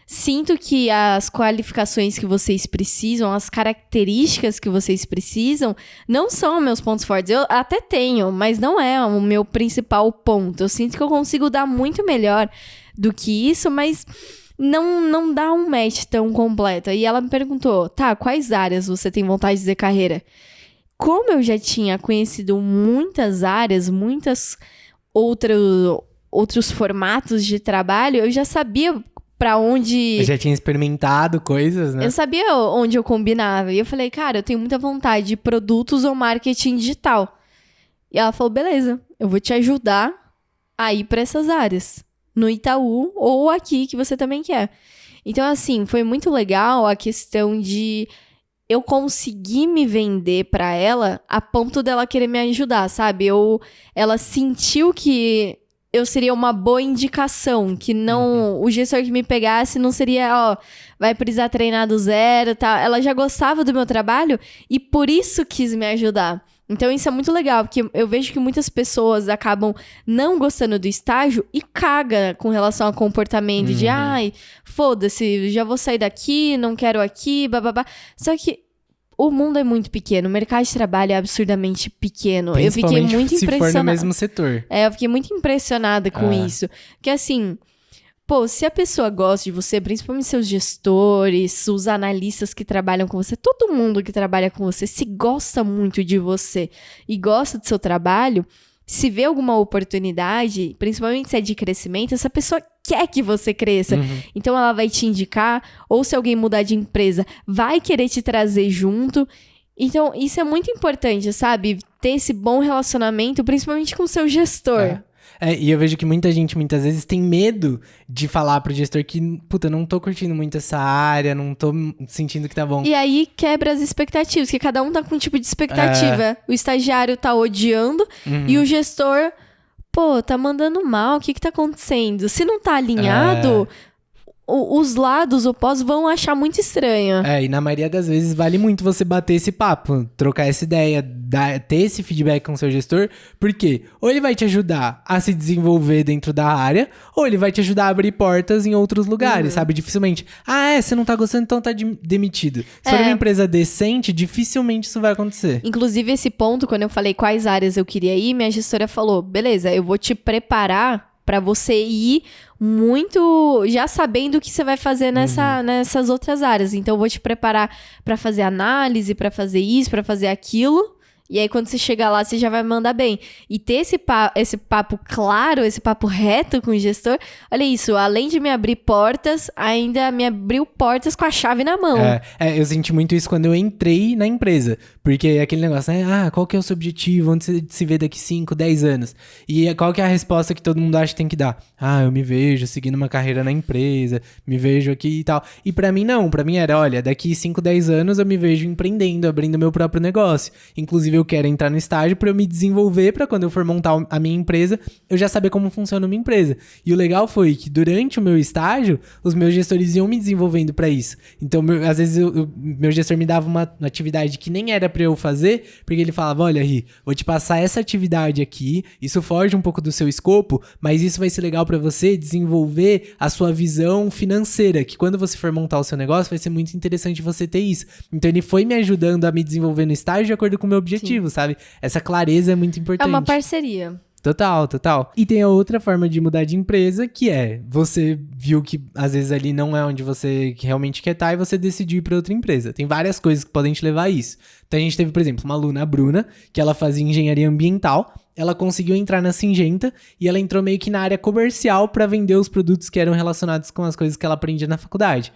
sinto que as qualificações que vocês precisam, as características que vocês precisam, não são meus pontos fortes. Eu até tenho, mas não é o meu principal ponto. Eu sinto que eu consigo dar muito melhor do que isso, mas não dá um match tão completo. E ela me perguntou: tá, quais áreas você tem vontade de fazer carreira? Como eu já tinha conhecido muitas áreas, outros formatos de trabalho, eu já sabia pra onde... Eu já tinha experimentado coisas, né? Eu sabia onde eu combinava. E eu falei: cara, eu tenho muita vontade de produtos ou marketing digital. E ela falou: beleza, eu vou te ajudar a ir pra essas áreas. No Itaú ou aqui, que você também quer. Então, assim, foi muito legal a questão de eu conseguir me vender pra ela a ponto dela querer me ajudar, sabe? Ela sentiu que eu seria uma boa indicação, que não... O gestor que me pegasse não seria, vai precisar treinar do zero, tá? Ela já gostava do meu trabalho e por isso quis me ajudar. Então isso é muito legal, porque eu vejo que muitas pessoas acabam não gostando do estágio e caga com relação ao comportamento de, foda-se, já vou sair daqui, não quero aqui, bababá. Só que o mundo é muito pequeno, o mercado de trabalho é absurdamente pequeno. Eu fiquei muito impressionada. Se for no mesmo setor. Eu fiquei muito impressionada com isso. Porque assim, se a pessoa gosta de você, principalmente seus gestores, os analistas que trabalham com você, todo mundo que trabalha com você, se gosta muito de você e gosta do seu trabalho, se vê alguma oportunidade, principalmente se é de crescimento, essa pessoa quer que você cresça. Então ela vai te indicar, ou se alguém mudar de empresa, vai querer te trazer junto. Então isso é muito importante, sabe? Ter esse bom relacionamento, principalmente com o seu gestor. E eu vejo que muita gente, muitas vezes, tem medo de falar pro gestor que, puta, não tô curtindo muito essa área, não tô sentindo que tá bom. E aí quebra as expectativas, que cada um tá com um tipo de expectativa. O estagiário tá odiando e o gestor, tá mandando mal, o que tá acontecendo? Se não tá alinhado, os lados opostos vão achar muito estranho. E na maioria das vezes vale muito você bater esse papo, trocar essa ideia, ter esse feedback com o seu gestor, porque ou ele vai te ajudar a se desenvolver dentro da área, ou ele vai te ajudar a abrir portas em outros lugares, sabe? Dificilmente, você não tá gostando, então tá demitido. Se for uma empresa decente, dificilmente isso vai acontecer. Inclusive, esse ponto, quando eu falei quais áreas eu queria ir, minha gestora falou, beleza, eu vou te preparar pra você ir muito já sabendo o que você vai fazer nessas outras áreas. Então, eu vou te preparar pra fazer análise, pra fazer isso, pra fazer aquilo. E aí, quando você chegar lá, você já vai mandar bem. E ter esse papo claro, esse papo reto com o gestor, olha isso, além de me abrir portas, ainda me abriu portas com a chave na mão. Eu senti muito isso quando eu entrei na empresa. Porque é aquele negócio, né? Qual que é o seu objetivo? Onde você se vê daqui 5, 10 anos? E qual que é a resposta que todo mundo acha que tem que dar? Eu me vejo seguindo uma carreira na empresa, me vejo aqui e tal. E pra mim não, pra mim era, olha, daqui 5, 10 anos eu me vejo empreendendo, abrindo meu próprio negócio. Inclusive eu quero entrar no estágio pra eu me desenvolver, pra quando eu for montar a minha empresa, eu já saber como funciona uma empresa. E o legal foi que durante o meu estágio, os meus gestores iam me desenvolvendo pra isso. Então, às vezes, meu gestor me dava uma atividade que nem era pra eu fazer, porque ele falava, olha, Ri, vou te passar essa atividade aqui, isso foge um pouco do seu escopo, mas isso vai ser legal pra você desenvolver a sua visão financeira, que quando você for montar o seu negócio, vai ser muito interessante você ter isso. Então, ele foi me ajudando a me desenvolver no estágio de acordo com o meu objetivo, sabe? Essa clareza é muito importante. É uma parceria. Total. E tem a outra forma de mudar de empresa, que você viu que às vezes ali não é onde você realmente quer estar e você decidiu ir para outra empresa. Tem várias coisas que podem te levar a isso. Então a gente teve, por exemplo, uma aluna, a Bruna, que ela fazia engenharia ambiental, ela conseguiu entrar na Syngenta e ela entrou meio que na área comercial para vender os produtos que eram relacionados com as coisas que ela aprendia na faculdade.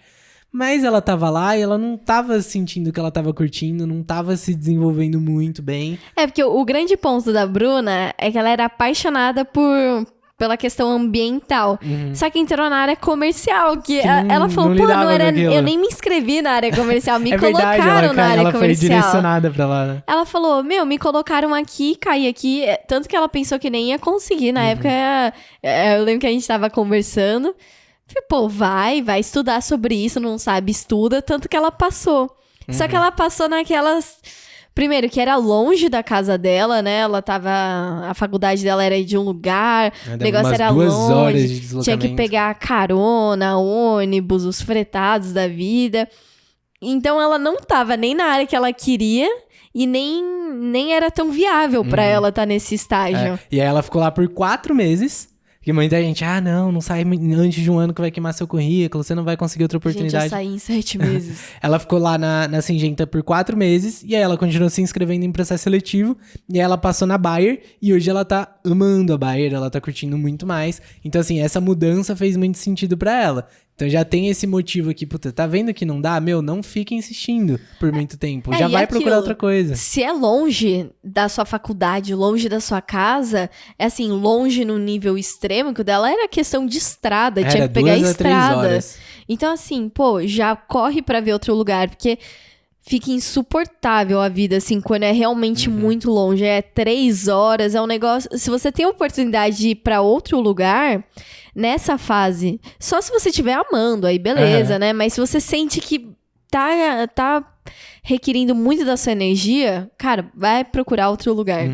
Mas ela tava lá e ela não tava sentindo que ela tava curtindo, não tava se desenvolvendo muito bem. Porque o grande ponto da Bruna é que ela era apaixonada pela questão ambiental. Só que entrou na área comercial, que ela falou, eu nem me inscrevi na área comercial, me colocaram na área comercial. Ela foi direcionada pra lá, né? Ela falou, me colocaram aqui, caí aqui, tanto que ela pensou que nem ia conseguir. Na época, eu lembro que a gente tava conversando, falei, vai estudar sobre isso, não sabe, estuda, tanto que ela passou. Só que ela passou naquelas... Primeiro, que era longe da casa dela, né? A faculdade dela era de um lugar, o negócio era 2 longe, horas de deslocamento. Tinha que pegar carona, ônibus, os fretados da vida. Então, ela não tava nem na área que ela queria e nem era tão viável pra ela estar nesse estágio. E aí ela ficou lá por 4 meses. Que muita gente, não sai antes de um ano que vai queimar seu currículo, você não vai conseguir outra oportunidade. Gente, eu saí em 7 meses. Ela ficou lá na Syngenta por 4 meses, e aí ela continuou se inscrevendo em processo seletivo, e aí ela passou na Bayer, e hoje ela tá amando a Bayer, ela tá curtindo muito mais. Então, assim, essa mudança fez muito sentido pra ela. Então já tem esse motivo aqui, tá vendo que não dá? Não fica insistindo por muito tempo. Já vai procurar outra coisa. Se é longe da sua faculdade, longe da sua casa, é assim, longe no nível extremo, que o dela era questão de estrada, tinha que pegar 2 a 3 estrada. horas. Então assim, já corre pra ver outro lugar, porque fica insuportável a vida, assim, quando é realmente muito longe. 3 horas, é um negócio... Se você tem a oportunidade de ir pra outro lugar... Nessa fase, só se você estiver amando, aí beleza, né? Mas se você sente que tá requerindo muito da sua energia, cara, vai procurar outro lugar.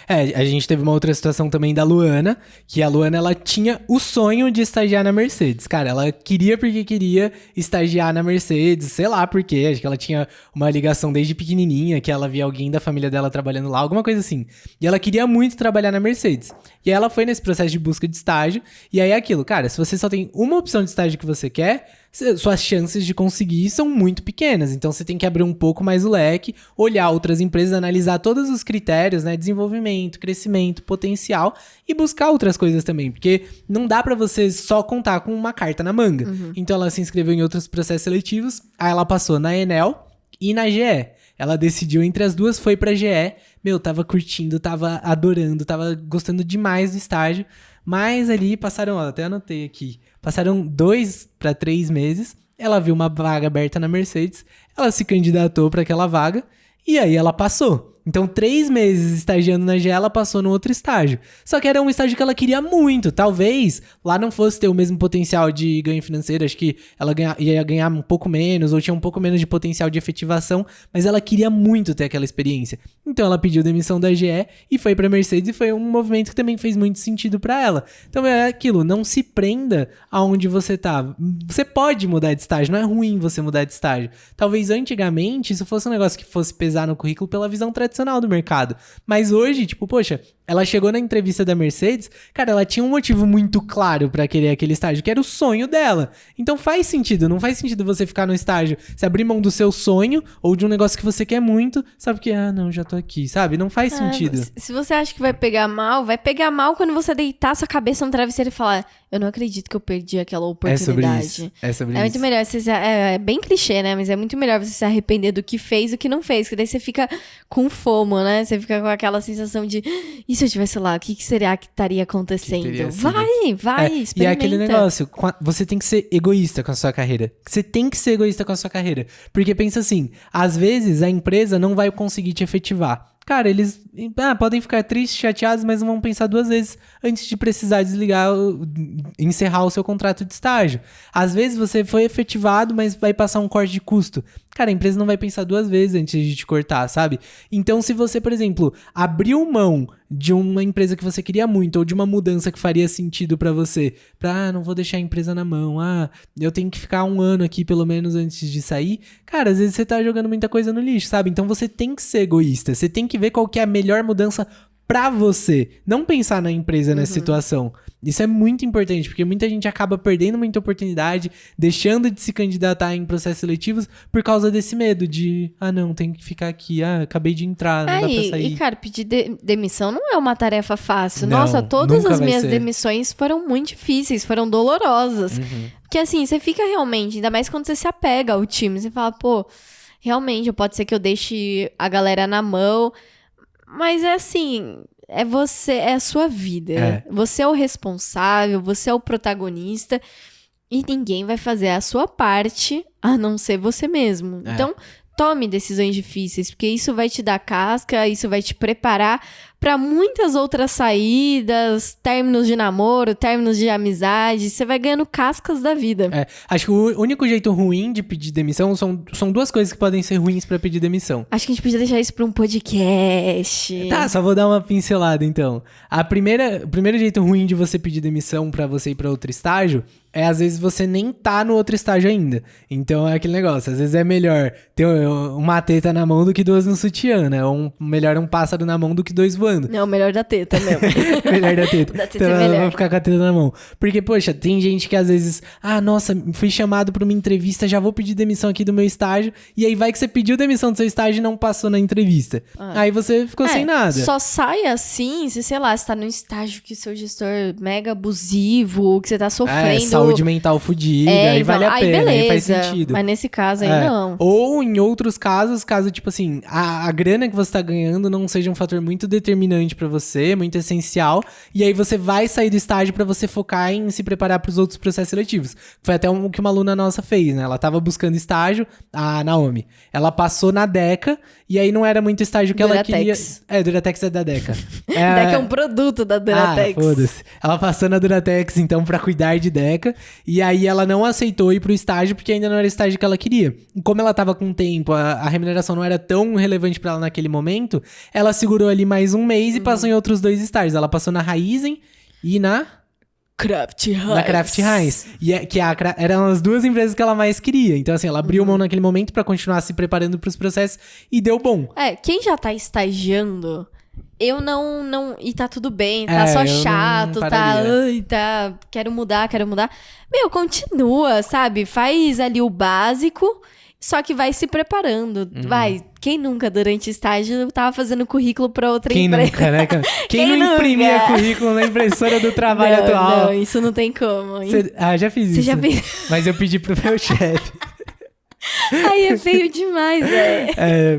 A gente teve uma outra situação também da Luana, que a Luana, ela tinha o sonho de estagiar na Mercedes. Cara, ela queria porque queria estagiar na Mercedes, sei lá por quê, acho que ela tinha uma ligação desde pequenininha, que ela via alguém da família dela trabalhando lá, alguma coisa assim. E ela queria muito trabalhar na Mercedes. E aí ela foi nesse processo de busca de estágio, e aí é aquilo, cara, se você só tem uma opção de estágio que você quer, suas chances de conseguir são muito pequenas. Então você tem que abrir um pouco mais o leque, olhar outras empresas, analisar todos os critérios, né? Desenvolvimento, crescimento, potencial e buscar outras coisas também. Porque não dá pra você só contar com uma carta na manga. Então ela se inscreveu em outros processos seletivos, aí ela passou na Enel e na GE. Ela decidiu entre as duas, foi pra GE. Tava curtindo, tava adorando, tava gostando demais do estágio. Mas ali passaram, até anotei aqui, passaram 2 para 3 meses, ela viu uma vaga aberta na Mercedes, ela se candidatou para aquela vaga e aí ela passou. Então, 3 meses estagiando na GE, ela passou no outro estágio. Só que era um estágio que ela queria muito. Talvez lá não fosse ter o mesmo potencial de ganho financeiro. Acho que ela ia ganhar um pouco menos, ou tinha um pouco menos de potencial de efetivação. Mas ela queria muito ter aquela experiência. Então, ela pediu demissão da GE e foi pra Mercedes. E foi um movimento que também fez muito sentido pra ela. Então, é aquilo. Não se prenda aonde você tá. Você pode mudar de estágio. Não é ruim você mudar de estágio. Talvez antigamente isso fosse um negócio que fosse pesar no currículo pela visão tradicional do mercado. Mas hoje, tipo, poxa, ela chegou na entrevista da Mercedes, cara, ela tinha um motivo muito claro pra querer aquele estágio, que era o sonho dela. Então faz sentido, não faz sentido você ficar no estágio, se abrir mão do seu sonho ou de um negócio que você quer muito, sabe que, não, já tô aqui, sabe? Não faz sentido. Se você acha que vai pegar mal quando você deitar sua cabeça no travesseiro e falar, eu não acredito que eu perdi aquela oportunidade. É sobre isso. Muito melhor, é bem clichê, né? Mas é muito melhor você se arrepender do que fez do que não fez, que daí você fica com fomo, né? Você fica com aquela sensação de, e se eu estivesse lá, o que seria que estaria acontecendo? Vai, experimenta. E é aquele negócio, você tem que ser egoísta com a sua carreira. Você tem que ser egoísta com a sua carreira. Porque pensa assim, às vezes a empresa não vai conseguir te efetivar. Cara, eles podem ficar tristes, chateados, mas não vão pensar 2 vezes antes de precisar desligar, encerrar o seu contrato de estágio. Às vezes você foi efetivado, mas vai passar um corte de custo. Cara, a empresa não vai pensar 2 vezes antes de te cortar, sabe? Então, se você, por exemplo, abriu mão de uma empresa que você queria muito, ou de uma mudança que faria sentido pra você, não vou deixar a empresa na mão, eu tenho que ficar 1 ano aqui pelo menos antes de sair, cara, às vezes você tá jogando muita coisa no lixo, sabe? Então você tem que ser egoísta, você tem que ver qual que é a melhor mudança pra você, não pensar na empresa nessa situação. Isso é muito importante, porque muita gente acaba perdendo muita oportunidade, deixando de se candidatar em processos seletivos por causa desse medo de, não, tem que ficar aqui, acabei de entrar, não dá pra sair. E cara, pedir demissão não é uma tarefa fácil. Não, nossa, todas as minhas ser. demissões foram muito difíceis, foram dolorosas. Porque assim, você fica realmente, ainda mais quando você se apega ao time, você fala, pô, realmente, pode ser que eu deixe a galera na mão, mas é assim, é você, é a sua vida. Você é o responsável, você é o protagonista e ninguém vai fazer a sua parte a não ser você mesmo. Então, tome decisões difíceis, porque isso vai te dar casca, isso vai te preparar para muitas outras saídas, términos de namoro, términos de amizade, você vai ganhando cascas da vida. Acho que o único jeito ruim de pedir demissão são 2 coisas que podem ser ruins para pedir demissão. Acho que a gente podia deixar isso para um podcast. Tá, só vou dar uma pincelada então. O primeiro jeito ruim de você pedir demissão para você ir para outro estágio é às vezes você nem tá no outro estágio ainda. Então é aquele negócio, às vezes é melhor ter uma teta na mão do que 2 no sutiã, né? Ou melhor um pássaro na mão do que 2 voando. Não, melhor da teta mesmo. Melhor da teta. Da teta então é melhor. eu vou ficar com a teta na mão. Porque, poxa, tem gente que às vezes, nossa, fui chamado pra uma entrevista, já vou pedir demissão aqui do meu estágio. E aí vai que você pediu demissão do seu estágio e não passou na entrevista. Aí você ficou sem nada. Só sai assim se, sei lá, você tá num estágio que seu gestor é mega abusivo, que você tá sofrendo. Saúde mental fodida, aí vale a pena, aí faz sentido. Mas nesse caso aí não. Ou em outros casos, caso tipo assim, a grana que você tá ganhando não seja um fator muito determinante pra você, muito essencial, e aí você vai sair do estágio pra você focar em se preparar pros outros processos seletivos. Foi até o que uma aluna nossa fez, né? Ela tava buscando estágio, a Naomi. Ela passou na Deca, e aí não era muito estágio que Duratex. ela queria... Duratex é da Deca. Deca é um produto da Duratex. Foda-se. Ela passou na Duratex, então, pra cuidar de Deca, e aí ela não aceitou ir pro estágio, porque ainda não era o estágio que ela queria. E como ela tava com tempo, a remuneração não era tão relevante pra ela naquele momento, ela segurou ali mais um mês e passou em outros 2 estágios. Ela passou na Raizen e na Kraft Heinz. Na Kraft Heinz. Eram as 2 empresas que ela mais queria. Então, assim, ela abriu mão naquele momento pra continuar se preparando pros processos e deu bom. Quem já tá estagiando, eu não... E tá tudo bem, tá só chato, tá... Quero mudar. Meu, continua, sabe? Faz ali o básico, só que vai se preparando. Quem nunca, durante o estágio, tava fazendo currículo pra outra empresa? Quem nunca, né, cara? Quem não imprimia currículo na impressora do trabalho atual? Não, isso não tem como. Já fiz isso. Você já fez? Mas eu pedi pro meu chefe. Aí é feio demais, velho.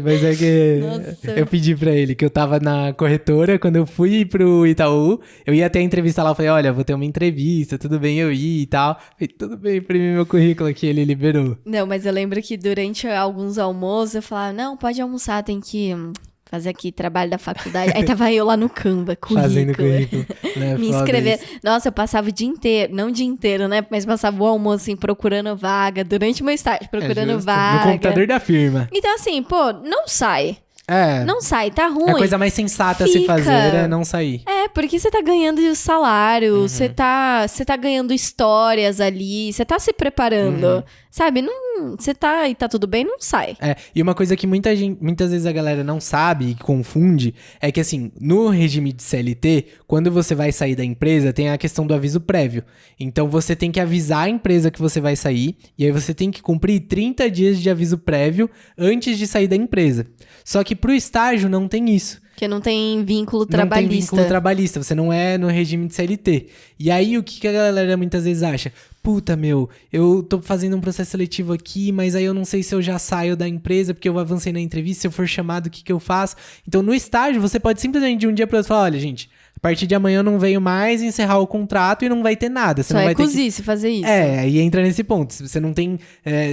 Mas é que Nossa. eu pedi pra ele que eu tava na corretora, quando eu fui pro Itaú, eu ia até a entrevista lá, eu falei, olha, vou ter uma entrevista, tudo bem eu ir e tal. Falei, tudo bem, imprimi meu currículo aqui, ele liberou. Não, mas eu lembro que durante alguns almoços eu falava, não, pode almoçar, tem que fazer aqui trabalho da faculdade. Aí tava eu lá no Canva, currículo. Fazendo currículo. Né? Me inscrever. Nossa, eu passava o dia inteiro, não o dia inteiro, né? Mas passava o almoço, assim, procurando vaga, durante o meu estágio, procurando vaga. No computador da firma. Então, assim, pô, não sai. É. Não sai, tá ruim. É a coisa mais sensata a se fazer é não sair. É, porque você tá ganhando salário, você tá ganhando histórias ali, você tá se preparando, sabe? Não, você tá e tá tudo bem, não sai. É, e uma coisa que muitas vezes a galera não sabe e confunde é que, assim, no regime de CLT, quando você vai sair da empresa, tem a questão do aviso prévio. Então, você tem que avisar a empresa que você vai sair, e aí você tem que cumprir 30 dias de aviso prévio antes de sair da empresa. Só que pro estágio não tem isso. Porque não tem vínculo trabalhista. Não tem vínculo trabalhista, você não é no regime de CLT. E aí, o que a galera muitas vezes acha? Puta, eu tô fazendo um processo seletivo aqui, mas aí eu não sei se eu já saio da empresa, porque eu avancei na entrevista, se eu for chamado, o que eu faço? Então, no estágio, você pode simplesmente de um dia pro outro falar, olha, gente, a partir de amanhã eu não venho mais, encerrar o contrato e não vai ter nada. Você só não vai ter cozice fazer isso. É, aí entra nesse ponto. Você não tem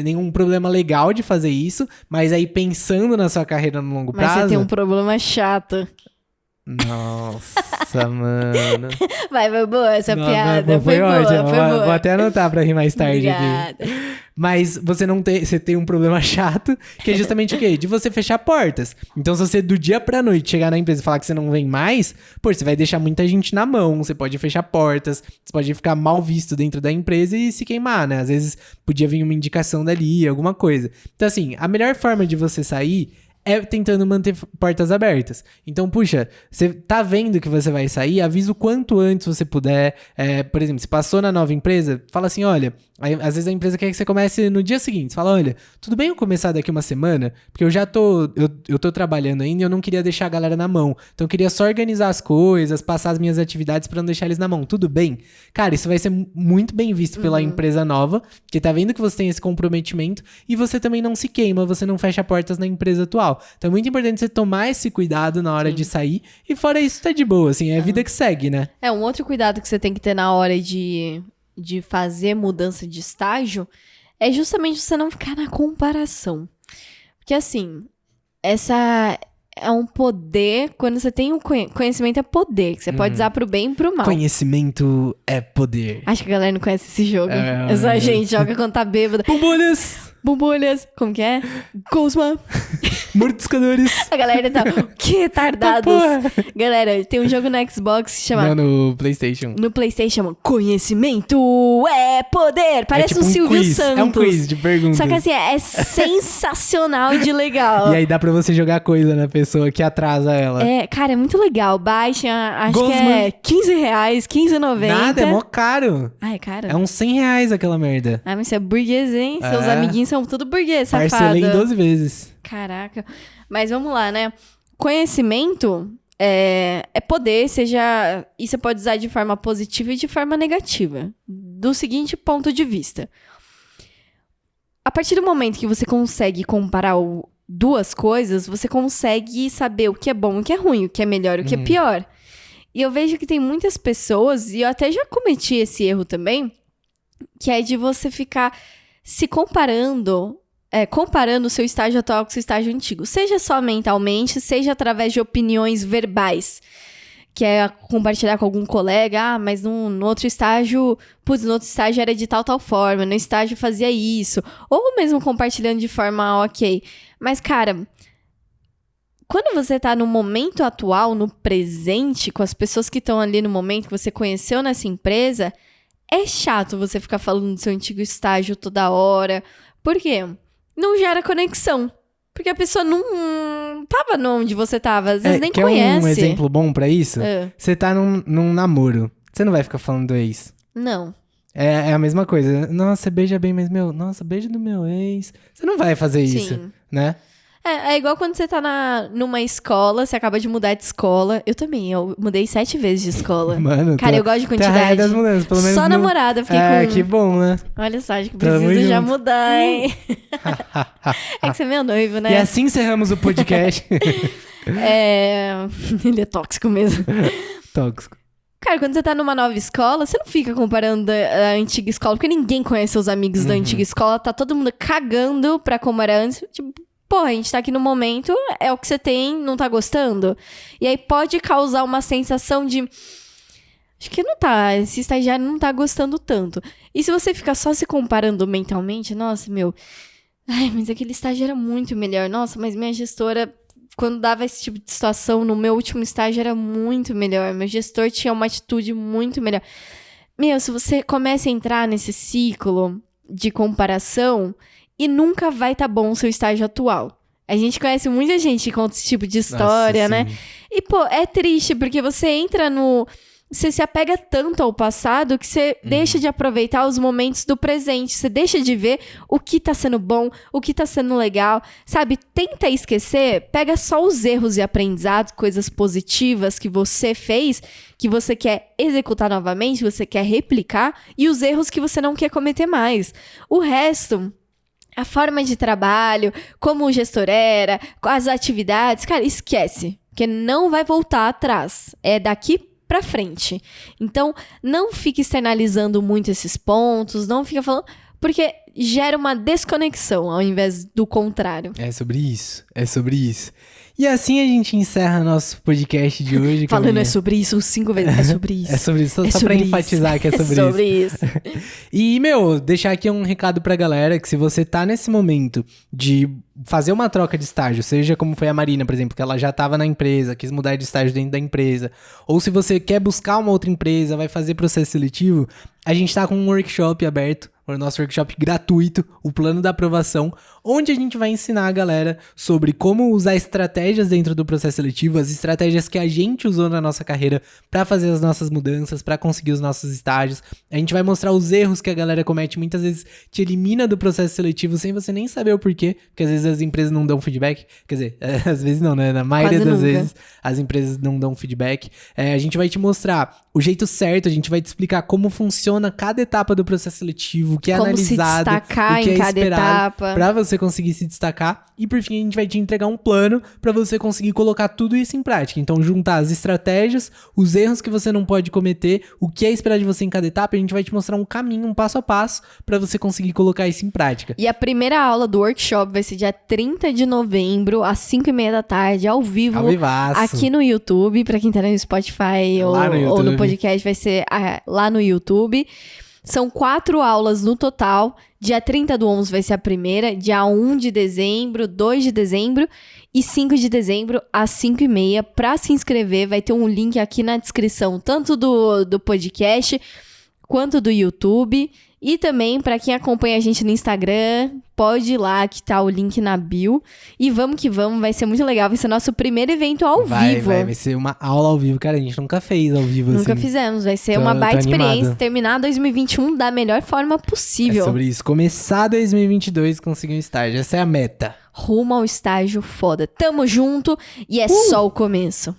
nenhum problema legal de fazer isso, mas aí pensando na sua carreira no longo prazo... Mas você tem um problema chato. Nossa, mano. Foi boa essa piada. Foi boa, ótimo. foi boa. Vou até anotar pra rir mais tarde Obrigada. aqui. Mas você tem um problema chato, que é justamente o quê? De você fechar portas. Então, se você do dia pra noite chegar na empresa e falar que você não vem mais, pô, você vai deixar muita gente na mão, você pode fechar portas, você pode ficar mal visto dentro da empresa e se queimar, né? Às vezes podia vir uma indicação dali, alguma coisa. Então, assim, a melhor forma de você sair é tentando manter portas abertas. Então, puxa, você tá vendo que você vai sair, avisa o quanto antes você puder. Por exemplo, se passou na nova empresa, fala assim, olha, aí, às vezes a empresa quer que você comece no dia seguinte. Você fala, olha, tudo bem eu começar daqui uma semana? Porque eu tô trabalhando ainda e eu não queria deixar a galera na mão. Então, eu queria só organizar as coisas, passar as minhas atividades pra não deixar eles na mão. Tudo bem? Cara, isso vai ser muito bem visto pela empresa nova, que tá vendo que você tem esse comprometimento e você também não se queima, você não fecha portas na empresa atual. Então é muito importante você tomar esse cuidado na hora de sair. E fora isso, tá de boa, assim, é a vida que segue, né? Um outro cuidado que você tem que ter na hora de fazer mudança de estágio é justamente você não ficar na comparação. Porque, assim, essa é um poder, quando você tem um conhecimento é poder, que você pode usar pro bem e pro mal. Conhecimento é poder. Acho que a galera não conhece esse jogo. Essa gente joga quando tá bêbada. Bombulhas. Como que é? Gosma. Mordiscadores. A galera tá... Que retardados. Galera, tem um jogo no Xbox que chama... Não, no PlayStation. No PlayStation chama Conhecimento é Poder. Parece tipo um Silvio quiz. Santos. É um quiz de perguntas. Só que assim, é sensacional de legal. E aí dá pra você jogar coisa na pessoa que atrasa ela. Cara, é muito legal. Baixem, acho Gosma. que é R$15, R$15,90. Nada, é mó caro. Ah, é caro? É uns R$100 aquela merda. Ah, mas você é burguês, hein? Seus amiguinhos são tudo burguês, safado. Parcelei em 12 vezes. Caraca. Mas vamos lá, né? Conhecimento é poder, seja... E você pode usar de forma positiva e de forma negativa. Do seguinte ponto de vista. A partir do momento que você consegue comparar duas coisas, você consegue saber o que é bom e o que é ruim, o que é melhor e o que é pior. E eu vejo que tem muitas pessoas, e eu até já cometi esse erro também, que é de você ficar se comparando o seu estágio atual com o seu estágio antigo. Seja só mentalmente, seja através de opiniões verbais. Que é compartilhar com algum colega, mas no outro estágio, no outro estágio era de tal forma, no estágio fazia isso. Ou mesmo compartilhando de forma ok. Mas, cara, quando você tá no momento atual, no presente, com as pessoas que estão ali no momento que você conheceu nessa empresa, é chato você ficar falando do seu antigo estágio toda hora. Por quê? Não gera conexão. Porque a pessoa não tava onde você tava. Às vezes nem conhece. Um exemplo bom pra isso? Você tá num namoro. Você não vai ficar falando do ex. Não. É a mesma coisa. Nossa, beija bem, mas nossa, beijo do meu ex. Você não vai fazer isso, né? É igual quando você tá numa escola, você acaba de mudar de escola. Eu também, eu mudei 7 vezes de escola. Mano, cara, eu gosto de quantidade. Das mudanças, pelo menos só namorada, fiquei com... que bom, né? Olha só, acho que preciso já mudar, hein? É que você é meu noivo, né? E assim encerramos o podcast. Ele é tóxico mesmo. Tóxico. Cara, quando você tá numa nova escola, você não fica comparando a antiga escola, porque ninguém conhece os amigos da antiga escola, tá todo mundo cagando pra como era antes. Tipo, Porra, a gente tá aqui no momento, é o que você tem, não tá gostando? E aí pode causar uma sensação de... Acho que não tá, esse estagiário não tá gostando tanto. E se você ficar só se comparando mentalmente, nossa, meu... Ai, mas aquele estágio era muito melhor. Nossa, mas minha gestora, quando dava esse tipo de situação, no meu último estágio era muito melhor. Meu gestor tinha uma atitude muito melhor. Meu, se você começa a entrar nesse ciclo de comparação, e nunca vai tá bom o seu estágio atual. A gente conhece muita gente que conta esse tipo de história, Nossa, né? sim. E, pô, é triste, porque você entra no... Você se apega tanto ao passado que você deixa de aproveitar os momentos do presente. Você deixa de ver o que tá sendo bom, o que tá sendo legal. Sabe, tenta esquecer, pega só os erros e aprendizados, coisas positivas que você fez, que você quer executar novamente, você quer replicar, e os erros que você não quer cometer mais. O resto... A forma de trabalho, como o gestor era, as atividades, cara, esquece. Porque não vai voltar atrás. É daqui pra frente. Então, não fique externalizando muito esses pontos, não fica falando... Porque gera uma desconexão, ao invés do contrário. É sobre isso, é sobre isso. E assim a gente encerra nosso podcast de hoje. Falando Camila. é sobre isso 5 vezes, é sobre isso. É sobre isso, só sobre pra isso. enfatizar que é sobre, É sobre isso. E, meu, deixar aqui um recado pra galera que se você tá nesse momento de fazer uma troca de estágio, seja como foi a Marina, por exemplo, que ela já tava na empresa, quis mudar de estágio dentro da empresa, ou se você quer buscar uma outra empresa, vai fazer processo seletivo, a gente tá com um workshop aberto, o nosso workshop gratuito, o plano da aprovação, onde a gente vai ensinar a galera sobre como usar estratégias dentro do processo seletivo, as estratégias que a gente usou na nossa carreira pra fazer as nossas mudanças, pra conseguir os nossos estágios. A gente vai mostrar os erros que a galera comete, muitas vezes te elimina do processo seletivo sem você nem saber o porquê, porque às vezes as empresas não dão feedback, quer dizer, às vezes não, né? Na maioria Quase das nunca. vezes as empresas não dão feedback. A gente vai te mostrar o jeito certo, a gente vai te explicar como funciona cada etapa do processo seletivo, o que é Como se analisado, destacar o que em é cada esperado etapa. pra você conseguir se destacar. E por fim, a gente vai te entregar um plano pra você conseguir colocar tudo isso em prática. Então, juntar as estratégias, os erros que você não pode cometer, o que é esperado de você em cada etapa, e a gente vai te mostrar um caminho, um passo a passo, pra você conseguir colocar isso em prática. E a primeira aula do workshop vai ser dia 30 de novembro, às 5h30 da tarde, ao vivo. Ao vivaço. Aqui no YouTube, pra quem tá no Spotify Lá no ou no YouTube. podcast, vai ser lá no YouTube. São 4 aulas no total. Dia 30/11 vai ser a primeira, dia 1 de dezembro, 2 de dezembro e 5 de dezembro às 5h30. Pra se inscrever, vai ter um link aqui na descrição, tanto do podcast quanto do YouTube. E também, pra quem acompanha a gente no Instagram, pode ir lá, que tá o link na bio. E vamos que vamos, vai ser muito legal. Vai ser nosso primeiro evento ao vivo. Vai ser uma aula ao vivo. Cara, a gente nunca fez ao vivo Nunca assim. fizemos, vai ser Tô- uma tô baita animado. experiência. Terminar 2021 da melhor forma possível. É sobre isso. Começar 2022 e conseguir um estágio. Essa é a meta. Rumo ao estágio foda. Tamo junto e é só o começo.